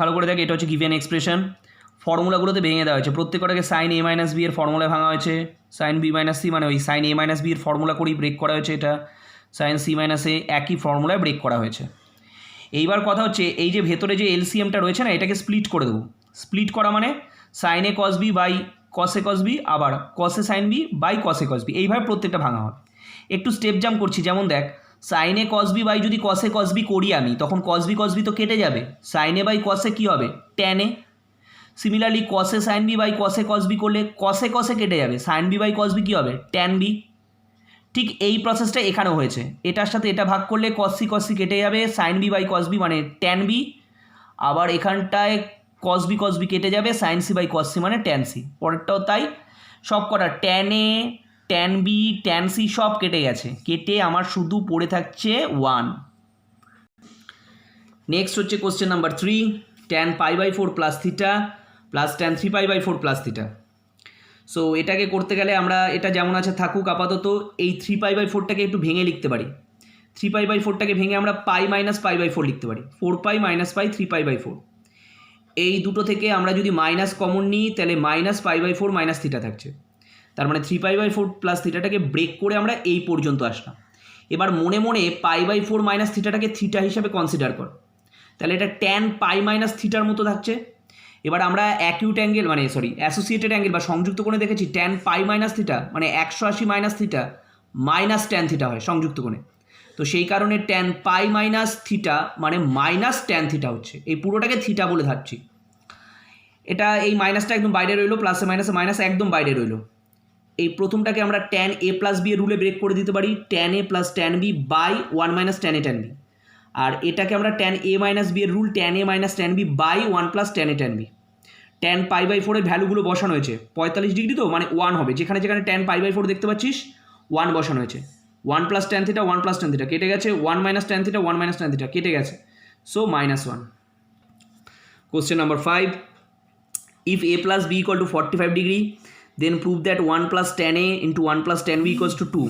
ভালো করে দেখ, এটা হচ্ছে গিভেন এক্সপ্রেশন, ফর্মুলাগুলোতে ভেঙে দেওয়া হয়েছে, প্রত্যেকটাকে সাইন a মাইনাস b এর ফর্মুলায় ভাঙা হয়েছে, সাইন b মাইনাস c মানে ওই সাইন a মাইনাস b এর ফর্মুলা করেই ব্রেক করা হয়েছে, এটা সাইন c মাইনাস a একই ফর্মুলায় ব্রেক করা হয়েছে। এইবার কথা হচ্ছে এই যে ভেতরে যে এলসিএমটা রয়েছে না, এটাকে স্প্লিট করে দেবো, স্প্লিট করা মানে sine a cos b by cos a cos b আবার cos a sine b by cos a cos b, এইভাবে প্রত্যেকটা ভাঙা হয়। একটু স্টেপ জাম্প করছি, যেমন দেখ sine a cos b by যদি cos a cos b করি আমি, তখন cos b তো কেটে যাবে, sine a by cos a কী হবে tan a, similarly cos a sin b by cos a cos b করলে cos a কেটে যাবে, sin b by cos b কী হবে tan b, ঠিক এই প্রসেসটা এখানেও হয়েছে, এটার সাথে এটা ভাগ করলে cos c কেটে যাবে, sin b by cos b মানে tan b, আবার এখানটায় cos b কেটে যাবে, sin c by cos c মানে tan c, পরেরটাও তাই, সব কটা tan a tan b tan c সব কেটে গেছে, কেটে আমার শুধু পড়ে থাকছে 1। নেক্সট হচ্ছে question number 3, tan pi by 4 plus theta plus tan 3 pi by 4 plus theta. So এটাকে করতে গেলে আমরা এটা যেমন আছে থাকুক আপাতত, এই 3 pi বাই 4টাকে একটু ভেঙে লিখতে পারি, 3 pi বাই 4টাকে ভেঙে আমরা পাই মাইনাস পাই বাই 4 লিখতে পারি, 4 পাই মাইনাস পাই 3 পাই বাই 4। এই দুটো থেকে আমরা যদি মাইনাস কমন নিই তাহলে minus pi by 4 minus theta থাকছে, তার মানে 3 পাই বাই 4 প্লাস থিটাটাকে ব্রেক করে আমরা এই পর্যন্ত আসলাম। এবার মনে মনে পাই বাই 4 মাইনাস থিটাটাকে থিটা হিসাবে কনসিডার কর, তাহলে এটা ট্যান পাই মাইনাস থিটার মতো থাকছে। এবার আমরা অ্যাকিউট অ্যাঙ্গেল মানে অ্যাসোসিয়েটেড অ্যাঙ্গেল বা সংযুক্ত কোণে দেখেছি ট্যান পাই মাইনাস থিটা মানে 180 minus theta minus tan theta হয় সংযুক্ত কোণে, তো সেই কারণে ট্যান পাই মাইনাস থিটা মানে মাইনাস ট্যান থিটা হচ্ছে, এই পুরোটাকে থিটা বলে থাকছি। এটা এই মাইনাসটা একদম বাইরে রইলো, প্লাসে মাইনাসে মাইনাস একদম বাইরে রইলো। এই প্রথমটাকে আমরা ট্যান এ প্লাস বি এর রুলে ব্রেক করে দিতে পারি, tan A plus tan B by 1 minus tan A tan B, আর এটাকে আমরা ট্যান এ মাইনাস বি এর rule tan A minus tan B by 1 plus tan A tan B. Tan pi by 4 এর ভ্যালুগুলো বসানো হয়েছে, 45 ডিগ্রি তো মানে 1 হবে, যেখানে যেখানে ট্যান পাই বাই 4 দেখতে পাচ্ছিস 1 বসানো হয়েছে, 1 plus tan theta 1 plus tan theta কেটে গেছে, 1 minus tan theta 1 minus tan theta কেটে গেছে, so -1। Question number 5, if a plus b equal to 45 degree then prove that 1 plus tan a into 1 plus tan b equals to 2,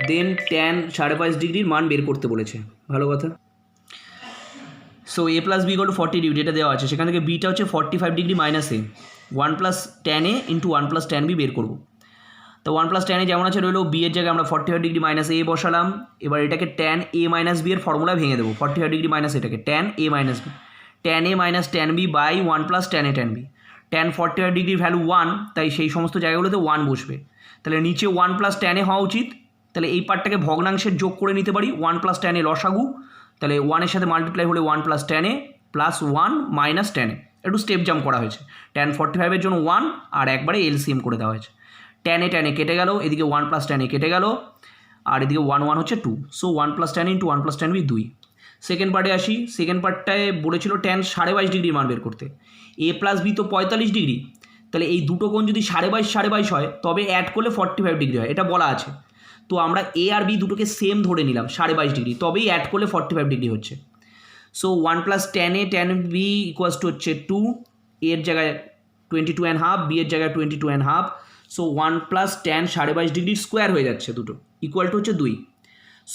then tan 5.5 ডিগ্রির মান বের করতে বলেছে, ভালো কথা। So a plus B equal to 40 degree এটা দেওয়া আছে, সেখান থেকে বিটা হচ্ছে 45 degree minus A, 1 plus tan A into 1 plus tan B বের করবো। তো 1 প্লাস ট্যান এ যেমন আছে রইলো, বি এর জায়গায় আমরা 45 ডিগ্রি মাইনাস এ বসালাম, এবার এটাকে ট্যান এ মাইনাস বি এর ফর্মুলা ভেঙে দেবো, 45 ডিগ্রি মাইনাস এটাকে tan A minus B, tan A minus tan B by 1 plus tan A tan B. Tan 45 ডিগ্রির ভ্যালু 1, তাই সেই সমস্ত জায়গাগুলোতে 1 বসবে, তাহলে নিচে 1 প্লাস ট্যান এ হওয়া উচিত, তাহলে এই পার্টটাকে ভগ্নাংশের যোগ করে নিতে পারি, 1 প্লাস ট্যান এ লসাগু, তাহলে 1 এর সাথে মাল্টিপ্লাই হলে 1 plus tan A plus 1 minus tan এ, একটু স্টেপ জাম্প করা হয়েছে, ট্যান 45 এর জন্য 1 আর একবারে এলসিএম করে দেওয়া হয়েছে, ট্যান এ কেটে গেল, এদিকে 1 প্লাস ট্যান এ কেটে গেল, আর এদিকে 1 1 হচ্ছে 2, so 1 plus tan into 1 plus tan B 2। Second পার্টে আসি, সেকেন্ড পার্টটায় বলেছিল ট্যান 22.5 ডিগ্রির মান বের করতে, এ প্লাস বি তো 45 ডিগ্রি, তাহলে এই দুটো কোণ যদি 22.5 হয় তবে অ্যাড করলে 45 ডিগ্রি হয়, এটা বলা আছে, তো আমরা এ আর বি দুটোকে সেম ধরে নিলাম 22.5 ডিগ্রি, তবেই অ্যাড করলে 45 ডিগ্রি হচ্ছে। So 1 plus tan A tan B equals to হচ্ছে 2, এর জায়গায় 22.5, বি এর জায়গায় 22.5, so 1 plus tan 22.5 degree square হয়ে যাচ্ছে, দুটো ইকুয়াল টু হচ্ছে 2,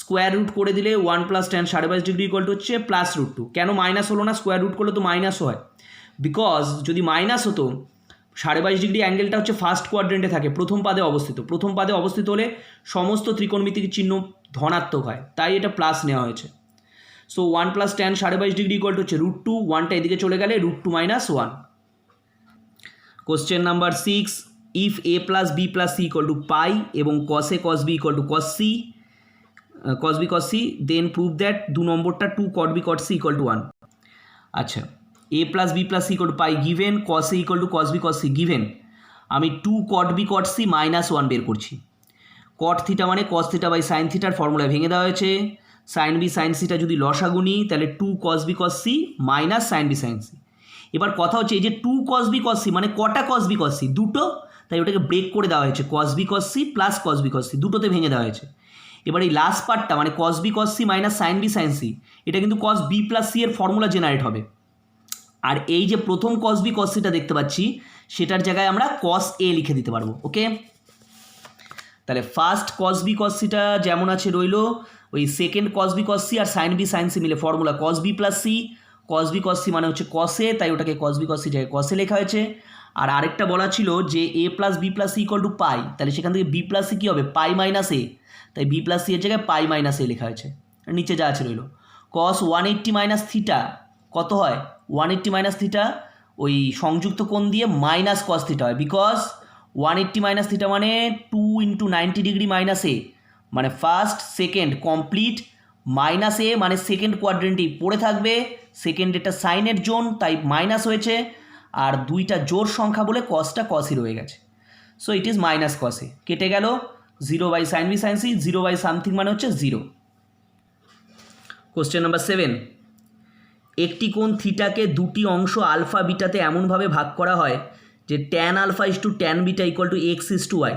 স্কোয়ার রুট করে দিলে 1 plus tan 22.5 degree equal to হচ্ছে প্লাস রুট 2, কেন মাইনাস হলো না, স্কোয়ার রুট করলে তো মাইনাসও হয়, বিকজ যদি মাইনাস হতো 22.5 ডিগ্রি অ্যাঙ্গেলটা হচ্ছে ফার্স্ট কোয়াড্রেন্টে থাকে, প্রথম পাদে অবস্থিত, প্রথম পাদে অবস্থিত হলে সমস্ত ত্রিকোণমিতিক চিহ্ন ধনাত্মক হয়, তাই এটা প্লাস নেওয়া হয়েছে। So 1 plus tan 22.5 degree equal to হচ্ছে √2, 1টা এদিকে চলে গেলে √2 minus 1। Question number 6, if A plus B plus C equal to pi এবং cos A cos B equal to cos B cos C, then prove that 2 নম্বরটা 2 cot B cot C equal to 1। আচ্ছা, A plus B plus C equal to pi given, cos A equal to cos B cos C given, আমি 2 cot B cot C minus 1 বের করছি। কট থিটা মানে কস থিটা বাই সাইন থিটার ফর্মুলা ভেঙে দেওয়া হয়েছে, সাইন বি সাইন সিটা যদি লসাগু নিই তাহলে 2 cos B cos C minus sine B sine C. এবার কথা হচ্ছে এই যে 2 কস বি কস সি মানে কটা কস বি কস সি, দুটো, তাই ওটাকে ব্রেক করে দেওয়া হয়েছে, cos B cos C plus cos B cos C দুটোতে ভেঙে দেওয়া হয়েছে। এবার এই লাস্ট পার্টটা মানে cos B cos C minus sine B sine C, এটা কিন্তু কস বি প্লাস সি এর ফর্মুলা জেনারেট হবে, আর এই যে প্রথম কস বি কস সিটা দেখতে পাচ্ছি সেটার জায়গায় আমরা কস এ লিখে দিতে পারবো। ওকে, তাহলে ফার্স্ট কস বি কস সিটা যেমন আছে রইলো, ওই second cos B cos C আর সাইন বি সাইন সি মিলে formula cos B plus C, cos B cos C মানে হচ্ছে কস এ, তাই ওটাকে কস বি কস সি জায়গায় কস এ লেখা হয়েছে। আর আরেকটা বলা ছিল যে A plus B plus C equal to pi, তাহলে সেখান থেকে বি প্লাস সি কী হবে, পাই মাইনাস এ, তাই বি প্লাস সি এর জায়গায় পাই মাইনাস এ লেখা হয়েছে। নিচে যা আছে রইলো কস 180 মাইনাস থিটা কত হয়, 180 মাইনাস থিটা ওই সংযুক্ত কোণ দিয়ে মাইনাস কস থিটা হয়, বিকজ 180 মাইনাস থিটা মানে 2 ইন্টু 90 ডিগ্রি মাইনাস এ, মানে ফার্স্ট সেকেন্ড কমপ্লিট, মাইনাস এ মানে সেকেন্ড কোয়াড্রেন্টই পড়ে থাকবে, সেকেন্ড এটা সাইনের জোন তাই মাইনাস হয়েছে, আর দুইটা জোড় সংখ্যা বলে কসটা কসই রয়ে গেছে, সো ইট ইজ মাইনাস কসে, কেটে গেল, 0 by sine B sine C, 0 by something মানে হচ্ছে 0। কোশ্চেন নাম্বার 7, একটি কোণ থিটাকে দুটি অংশ আলফা বিটাতে এমনভাবে ভাগ করা হয় যে tan alpha is to tan beta equal to X is to Y,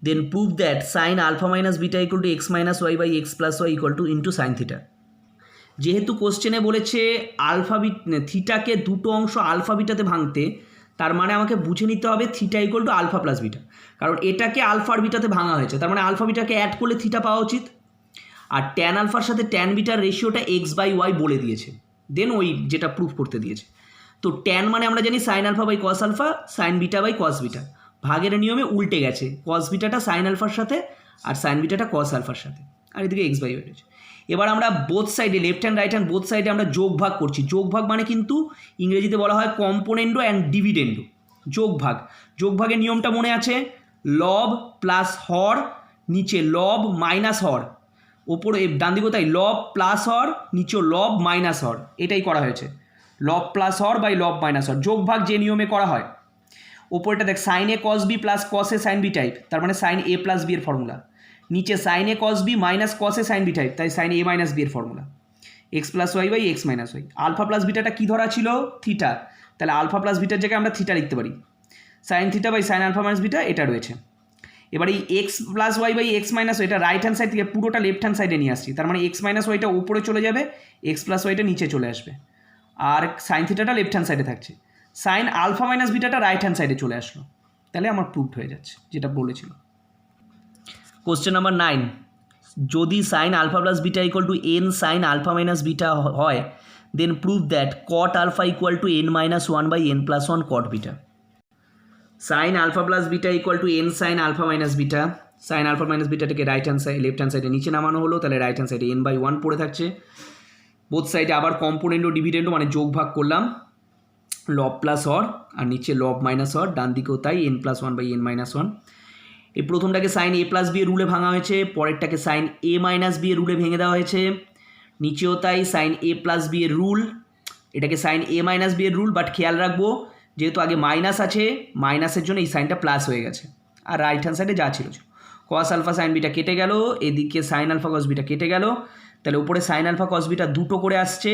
then prove that sine alpha minus beta equal to X minus Y by X plus Y equal to into sine theta. যেহেতু কোশ্চেনে বলেছে আলফা থিটাকে দুটো অংশ আলফা বিটাতে ভাঙতে, তার মানে আমাকে বুঝে নিতে হবে theta equal to alpha plus beta, কারণ এটাকে আলফার বিটাতে ভাঙা হয়েছে, তার মানে আলফা বিটাকে অ্যাড করলে থিটা পাওয়া উচিত। আর ট্যান আলফার সাথে ট্যান বিটার রেশিওটা এক্স বাই ওয়াই বলে দিয়েছে, দেন ওই যেটা প্রুফ করতে দিয়েছে। তো ট্যান মানে আমরা জানি sine alpha by cos alpha, sine beta by cos beta, ভাগের নিয়মে উল্টে গেছে, কস বিটাটা সাইন আলফার সাথে আর সাইন বিটাটা কস আলফার সাথে, আর এদিকে এক্স বাই ওয়াই রয়েছে। এবার আমরা বোথ সাইডে left hand right hand both সাইডে আমরা যোগ ভাগ করছি। যোগ ভাগ মানে কিন্তু ইংরেজিতে বলা হয় কম্পোনেন্ডো অ্যান্ড ডিভিডেন্ডো, যোগ ভাগ। যোগ ভাগের নিয়মটা মনে আছে, লব প্লাস হর, নিচে লব মাইনাস হর, ওপরে ডান দিকে তাই লব প্লাস হর, নিচেও লব মাইনাস হর, এটাই করা হয়েছে, লব প্লাস হর বাই লব মাইনাস হর, যোগ ভাগ যে নিয়মে করা হয়। ওপরটা দেখ sine A cos B plus cos A sine B type, তার মানে সাইন এ প্লাস বি এর ফর্মুলা, নিচে sine A cos B minus cos A sine B type, তাই সাইন এ মাইনাস বি এর formula, X plus Y by X minus Y. Alpha plus বিটাটা কী ধরা ছিল? থিটা, তাহলে আলফা প্লাস বিটার জায়গায় আমরা থিটা লিখতে পারি, sine theta by sine alpha minus beta, এটা রয়েছে। এবার এই X plus Y by X minus Y, এটা রাইট হ্যান্ড সাইড থেকে পুরোটা লেফট হ্যান্ড সাইডে নিয়ে আসছি, তার মানে এক্স মাইনাস ওয়াইটা উপরে চলে যাবে, এক্স প্লাস ওয়াইটা নিচে চলে আসবে, আর সাইন থিটাটা লেফট হ্যান্ড সাইডে থাকছে, সাইন আলফা মাইনাস বিটাটা রাইট হ্যান্ড সাইডে চলে আসলো, তাহলে আমার প্রুভড হয়ে যাচ্ছে যেটা বলেছিল। কোশ্চেন নাম্বার 9, যদি sine alpha plus beta equal to N sine alpha minus beta হয়, then prove that cot alpha equal to N minus one by N plus one cot beta. Sine alpha plus beta equal to N sine alpha minus beta, sine alpha minus বিটাটাকে right hand side left hand সাইডে নিচে নামানো হলো, তাহলে রাইট হ্যান্ড সাইডে এন বাই ওয়ান পড়ে থাকছে। বোথ সাইডে আবার কম্পোনেন্ট ও ডিভিডেন্ডও মানে যোগ ভাগ করলাম, লব প্লাস হর আর নিচে লব মাইনাস হর, ডান দিকেও তাই N plus one by N minus one. এই প্রথমটাকে সাইন এ প্লাস বি এর রুলে ভাঙা হয়েছে, পরেরটাকে সাইন এ মাইনাস বি এর রুলে ভেঙে দেওয়া হয়েছে, নিচেও তাই সাইন এ প্লাস বি এর রুল, এটাকে সাইন এ মাইনাস বি এর রুল, বাট খেয়াল রাখবো যেহেতু আগে মাইনাস আছে, মাইনাসের জন্য এই সাইনটা প্লাস হয়ে গেছে, আর রাইট হ্যান্ড সাইডে যা ছিল কস আলফা সাইন বিটা কেটে গেল, এদিকে সাইন আলফা কস বিটা কেটে গেল, তাহলে উপরে সাইন আলফা কস বিটা দুটো করে আসছে,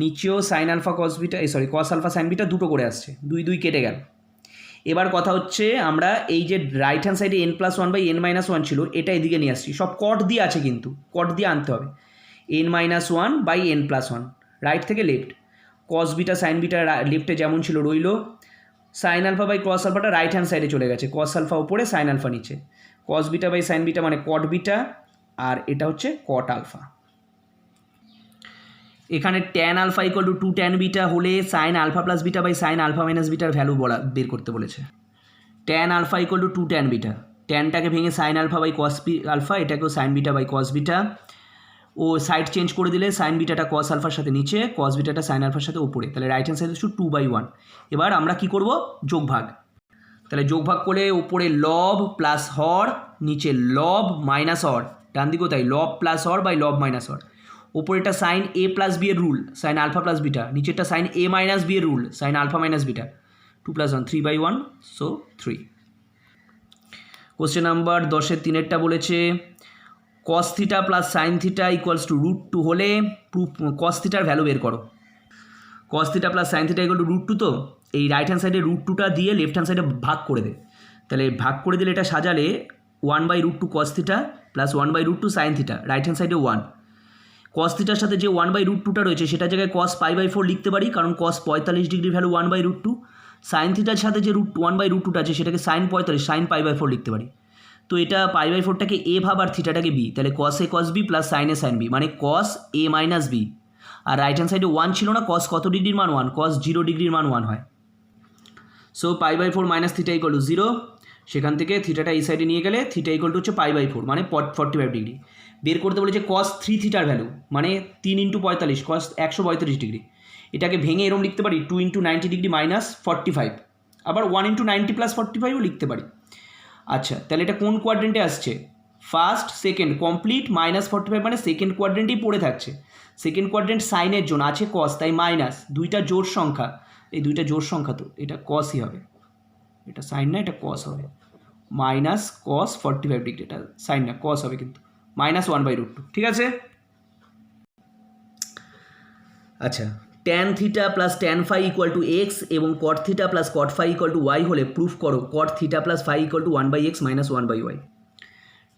নিচেও sine alpha cos beta cos alpha sine beta দুটো করে আসছে, দুই দুই কেটে গেল। এবার কথা হচ্ছে আমরা এই যে রাইট হ্যান্ড সাইডে N plus one by N minus one ছিল, এটা এদিকে নিয়ে আসছি, সব কট দিয়ে আছে কিন্তু কট দিয়ে আনতে হবে, N minus one by N plus one, right থেকে left, cos beta sine beta লেফটে যেমন ছিল রইল, সাইন আলফা বাই কস আলফাটা রাইট হ্যান্ড সাইডে চলে গেছে, কস আলফা উপরে সাইন আলফা নিচে, cos beta by sine beta মানে কট বিটা, আর এটা হচ্ছে কট আলফা। এখানে tan alpha equal to 2 tan beta হলে sine alpha plus beta by sine alpha minus বিটার ভ্যালু বের করতে বলেছে। Tan alpha equal to 2 tan beta, ট্যানটাকে ভেঙে sine alpha by cos alpha, এটাকেও sine beta by cos beta, ও সাইড চেঞ্জ করে দিলে সাইন বিটাটা কস আলফার সাথে নিচে, কস বিটাটা সাইন আলফার সাথে উপরে, তাহলে রাইট হ্যান্ড সাইড হচ্ছে 2/1। এবার আমরা কি করব? যোগ ভাগ, তাহলে যোগ ভাগ করে উপরে লব প্লাস হর, নিচে লব মাইনাস হর, ডান দিকেও তাই লব প্লাস হর বাই লব মাইনাস হর, ওপরেটা সাইন এ প্লাস বি এর rule sine alpha plus beta, নিচেরটা সাইন এ মাইনাস বি এর rule sine alpha minus beta, 2 + 1 3/1, so 3। Question number 10-এর 3-এরটা বলেছে cos theta plus sine theta equals to √2 হলে কস থিটার ভ্যালু বের করো। Cos theta plus sine theta equal to √2, তো এই রাইট হ্যান্ড সাইডে √2টা দিয়ে লেফট হ্যান্ড সাইডে ভাগ করে দে, তাহলে ভাগ করে দিলে এটা সাজালে 1/√2 কস theta plus 1/√2 sine theta, right hand সাইডে 1, কস থিটার সাথে যে 1/√2টা রয়েছে সেটা জায়গায় কস π/4 লিখতে পারি, কারণ কস 45 ডিগ্রির ভ্যালু 1/√2, সাইন থিটার সাথে যে 1/√2টা আছে সেটাকে সাইন 45 সাইন π/4 লিখতে পারি, তো এটা π/4টাকে এ ভাব আর থিটাটাকে বি, তাহলে cos A cos B plus sine A sine B মানে cos A minus B, R right hand সাইডে 1 ছিল না, কস কত ডিগ্রির মান 1, কস 0 ডিগ্রির মান 1 হয়, so π/4 minus theta equal to 0, সেখান থেকে থিটাটা এই সাইডে নিয়ে গেলে থিটা ইকুয়াল টু হচ্ছে π/4 মানে 45 ডিগ্রি। বের করতে বলেছে কস 3 থিটার ভ্যালু মানে 3 × 45 কস 132 ডিগ্রি, এটাকে ভেঙে এরকম লিখতে পারি 2 × 90 ডিগ্রি মাইনাস 45, আবার 1 × 90 প্লাস 45ও লিখতে পারি। আচ্ছা, তাহলে এটা কোন কোয়াড্রেন্টে আসছে? ফার্স্ট সেকেন্ড কমপ্লিট মাইনাস 45 মানে সেকেন্ড কোয়াড্রেন্টেই পড়ে থাকছে, সেকেন্ড কোয়াড্রেন্ট সাইনের জন্য আছে কস, তাই মাইনাস, দুইটা জোড় সংখ্যা, এই দুইটা জোড় সংখ্যা তো এটা কসই হবে, এটা সাইন না এটা কস হবে, মাইনাস কস 45 ডিগ্রি, এটা সাইন না কস হবে কিন্তু, -1/√2, ঠিক আছে। আচ্ছা, tan theta plus tan phi equal to X এবং cot theta plus cot phi equal to Y হলে প্রুফ করো cot theta plus phi equal to 1/x মাইনাস 1/y।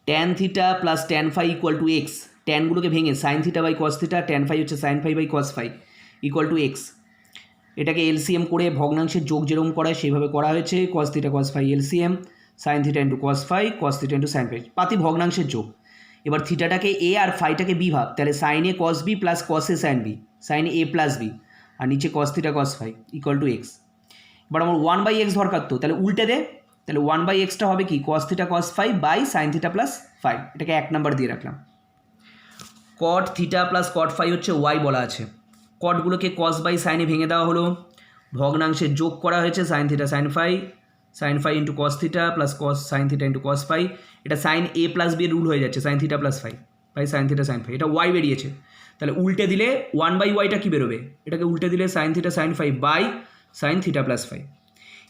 Tan theta plus tan phi equal to X, ট্যানগুলোকে ভেঙে sine theta by cos theta, tan phi হচ্ছে sine phi by cos phi equal to X, এটাকে এলসিএম করে ভগ্নাংশের যোগ যেরকম করা হয় সেইভাবে করা হয়েছে, cos theta cos phi LCM, sine theta into cos phi, cos theta into sine phi, পাতি ভগ্নাংশের যোগ। এবার থিটাটাকে এ আর ফাইটাকে বি ভাব, তাহলে sine A cos B plus cos A sine B, sine A plus B, আর নিচে cos theta cos phi equal to X. এবার আমার 1/x দরকার, তো তাহলে উল্টে দে, তাহলে 1/xটা হবে কি cos theta cos phi by sine theta plus phi, এটাকে 1 নাম্বার দিয়ে রাখলাম। Cot theta plus cot phi হচ্ছে ওয়াই বলা আছে, কটগুলোকে কস বাই সাইনে ভেঙে দেওয়া হলো, ভগ্নাংশে যোগ করা হয়েছে sine theta sine phi into cos theta plus cos sine theta into cos phi, এটা sine A plus B rule হয়ে যাচ্ছে, sine theta plus phi by sine theta sine phi, এটা ওয়াই বেরিয়েছে, তাহলে উল্টে দিলে 1/yটা কী বেরোবে, এটাকে উল্টে দিলে sine theta sine phi by sine theta plus phi.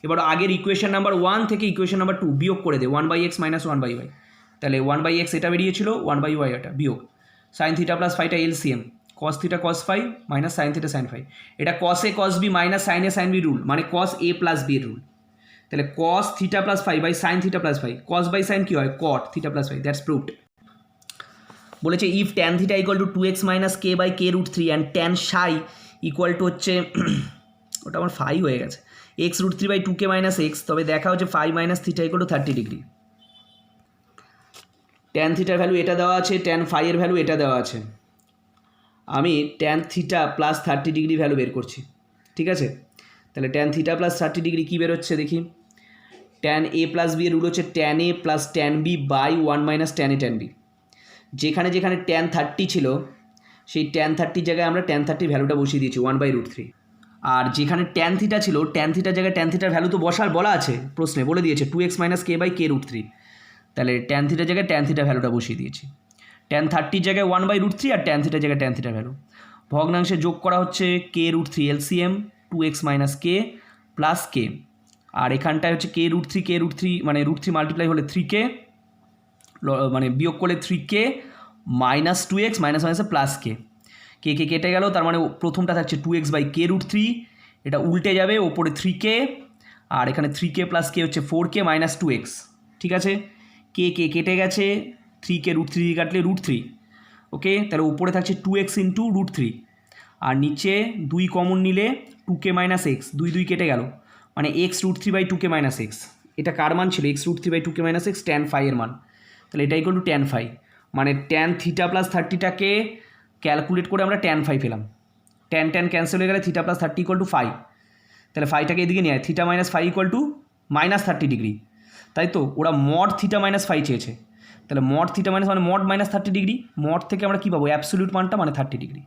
এবার আগের ইকুয়েশন নাম্বার 1 থেকে ইকুয়েশন নাম্বার 2 বিয়োগ করে দে, 1/x মাইনাস 1/y, তাহলে 1/x এটা বেরিয়েছিল, 1/y এটা বিয়োগ, সাইন থিটা প্লাস ফাইটা LCM, cos theta cos phi minus sine theta sine phi, এটা cos A cos B minus sine A sine B rule, মানে cos A plus B rule, তাহলে cos theta plus phi by sine theta plus phi, cos by sine কী হয় cot theta plus phi, that's proved. বলেছে if tan theta equal to 2x minus K by কে√3 and tan Sai equal to হচ্ছে ওটা আমার ফাই হয়ে গেছে x√3 by 2k minus x, তবে দেখা হচ্ছে phi minus theta equal to 30 degree. Tan থিটার ভ্যালু এটা দেওয়া আছে, ট্যান ফাইয়ের ভ্যালু এটা দেওয়া আছে, আমি tan theta plus 30 degree value বের করছি, ঠিক আছে। তাহলে ট্যান থিটা প্লাস 30 ডিগ্রি কী বেরোচ্ছে দেখি, ট্যান এ প্লাস বি এর রুল হচ্ছে tan A plus tan B by 1 minus tan A tan B, যেখানে যেখানে ট্যান 30 ছিল সেই ট্যান 30 জায়গায় আমরা ট্যান 30 ভ্যালুটা বসিয়ে দিয়েছি 1/√3, আর যেখানে ট্যান থিটা ছিল ট্যান থিটার জায়গায় ট্যান থিটার ভ্যালু তো বলা আছে প্রশ্নে, বলে দিয়েছে 2x মাইনাস কে বাই কে√3, তাহলে ট্যান থিটার জায়গায় ট্যান থিটা ভ্যালুটা বসিয়ে দিয়েছি, ট্যান 30 জায়গায় 1/√3 আর ট্যান থিটার জায়গায় ট্যান থিটার ভ্যালু, ভগ্নাংশে যোগ করা হচ্ছে কে√3 LCM 2x minus k plus কে, আর এখানটায় হচ্ছে কে√3 মানে √3 মাল্টিপ্লাই হলে 3k, মানে বিয়োগ করলে 3k মাইনাস 2x মাইনাস মাইনাসে প্লাস কে, কে কেটে গেল, তার মানে প্রথমটা থাকছে 2x বাই কে√3, এটা উল্টে যাবে, ওপরে 3k আর এখানে 3k প্লাস কে হচ্ছে 4k মাইনাস 2x, ঠিক আছে। কে কেটে গেছে, 3k √3 কাটলে √3, ওকে, তাহলে উপরে থাকছে 2x ইন্টু √3, আর নিচে 2 কমন নিলে 2k মাইনাস এক্স, 2 কেটে গেল, মানে x√3 by 2k minus x, এটা কার মান ছিল x√3 by 2k minus X, tan phi এর মান, তাহলে এটা ইকুয়াল টু ট্যান ফাই, মানে ট্যান থিটা প্লাস 30টাকে ক্যালকুলেট করে আমরা ট্যান ফাই পেলাম, ট্যান ক্যান্সেল হয়ে গেলে theta plus 30 equal to phi, তাহলে ফাইটাকে এদিকে নিয়ে theta minus phi equal to minus 30 degree, তাই তো ওরা মড থিটা মাইনাস ফাই চেয়েছে, তাহলে মড থিটা মাইনাস মানে মড মাইনাস 30 ডিগ্রি, মড থেকে আমরা কী পাবো অ্যাবসোলিউট মানটা মানে 30 ডিগ্রি।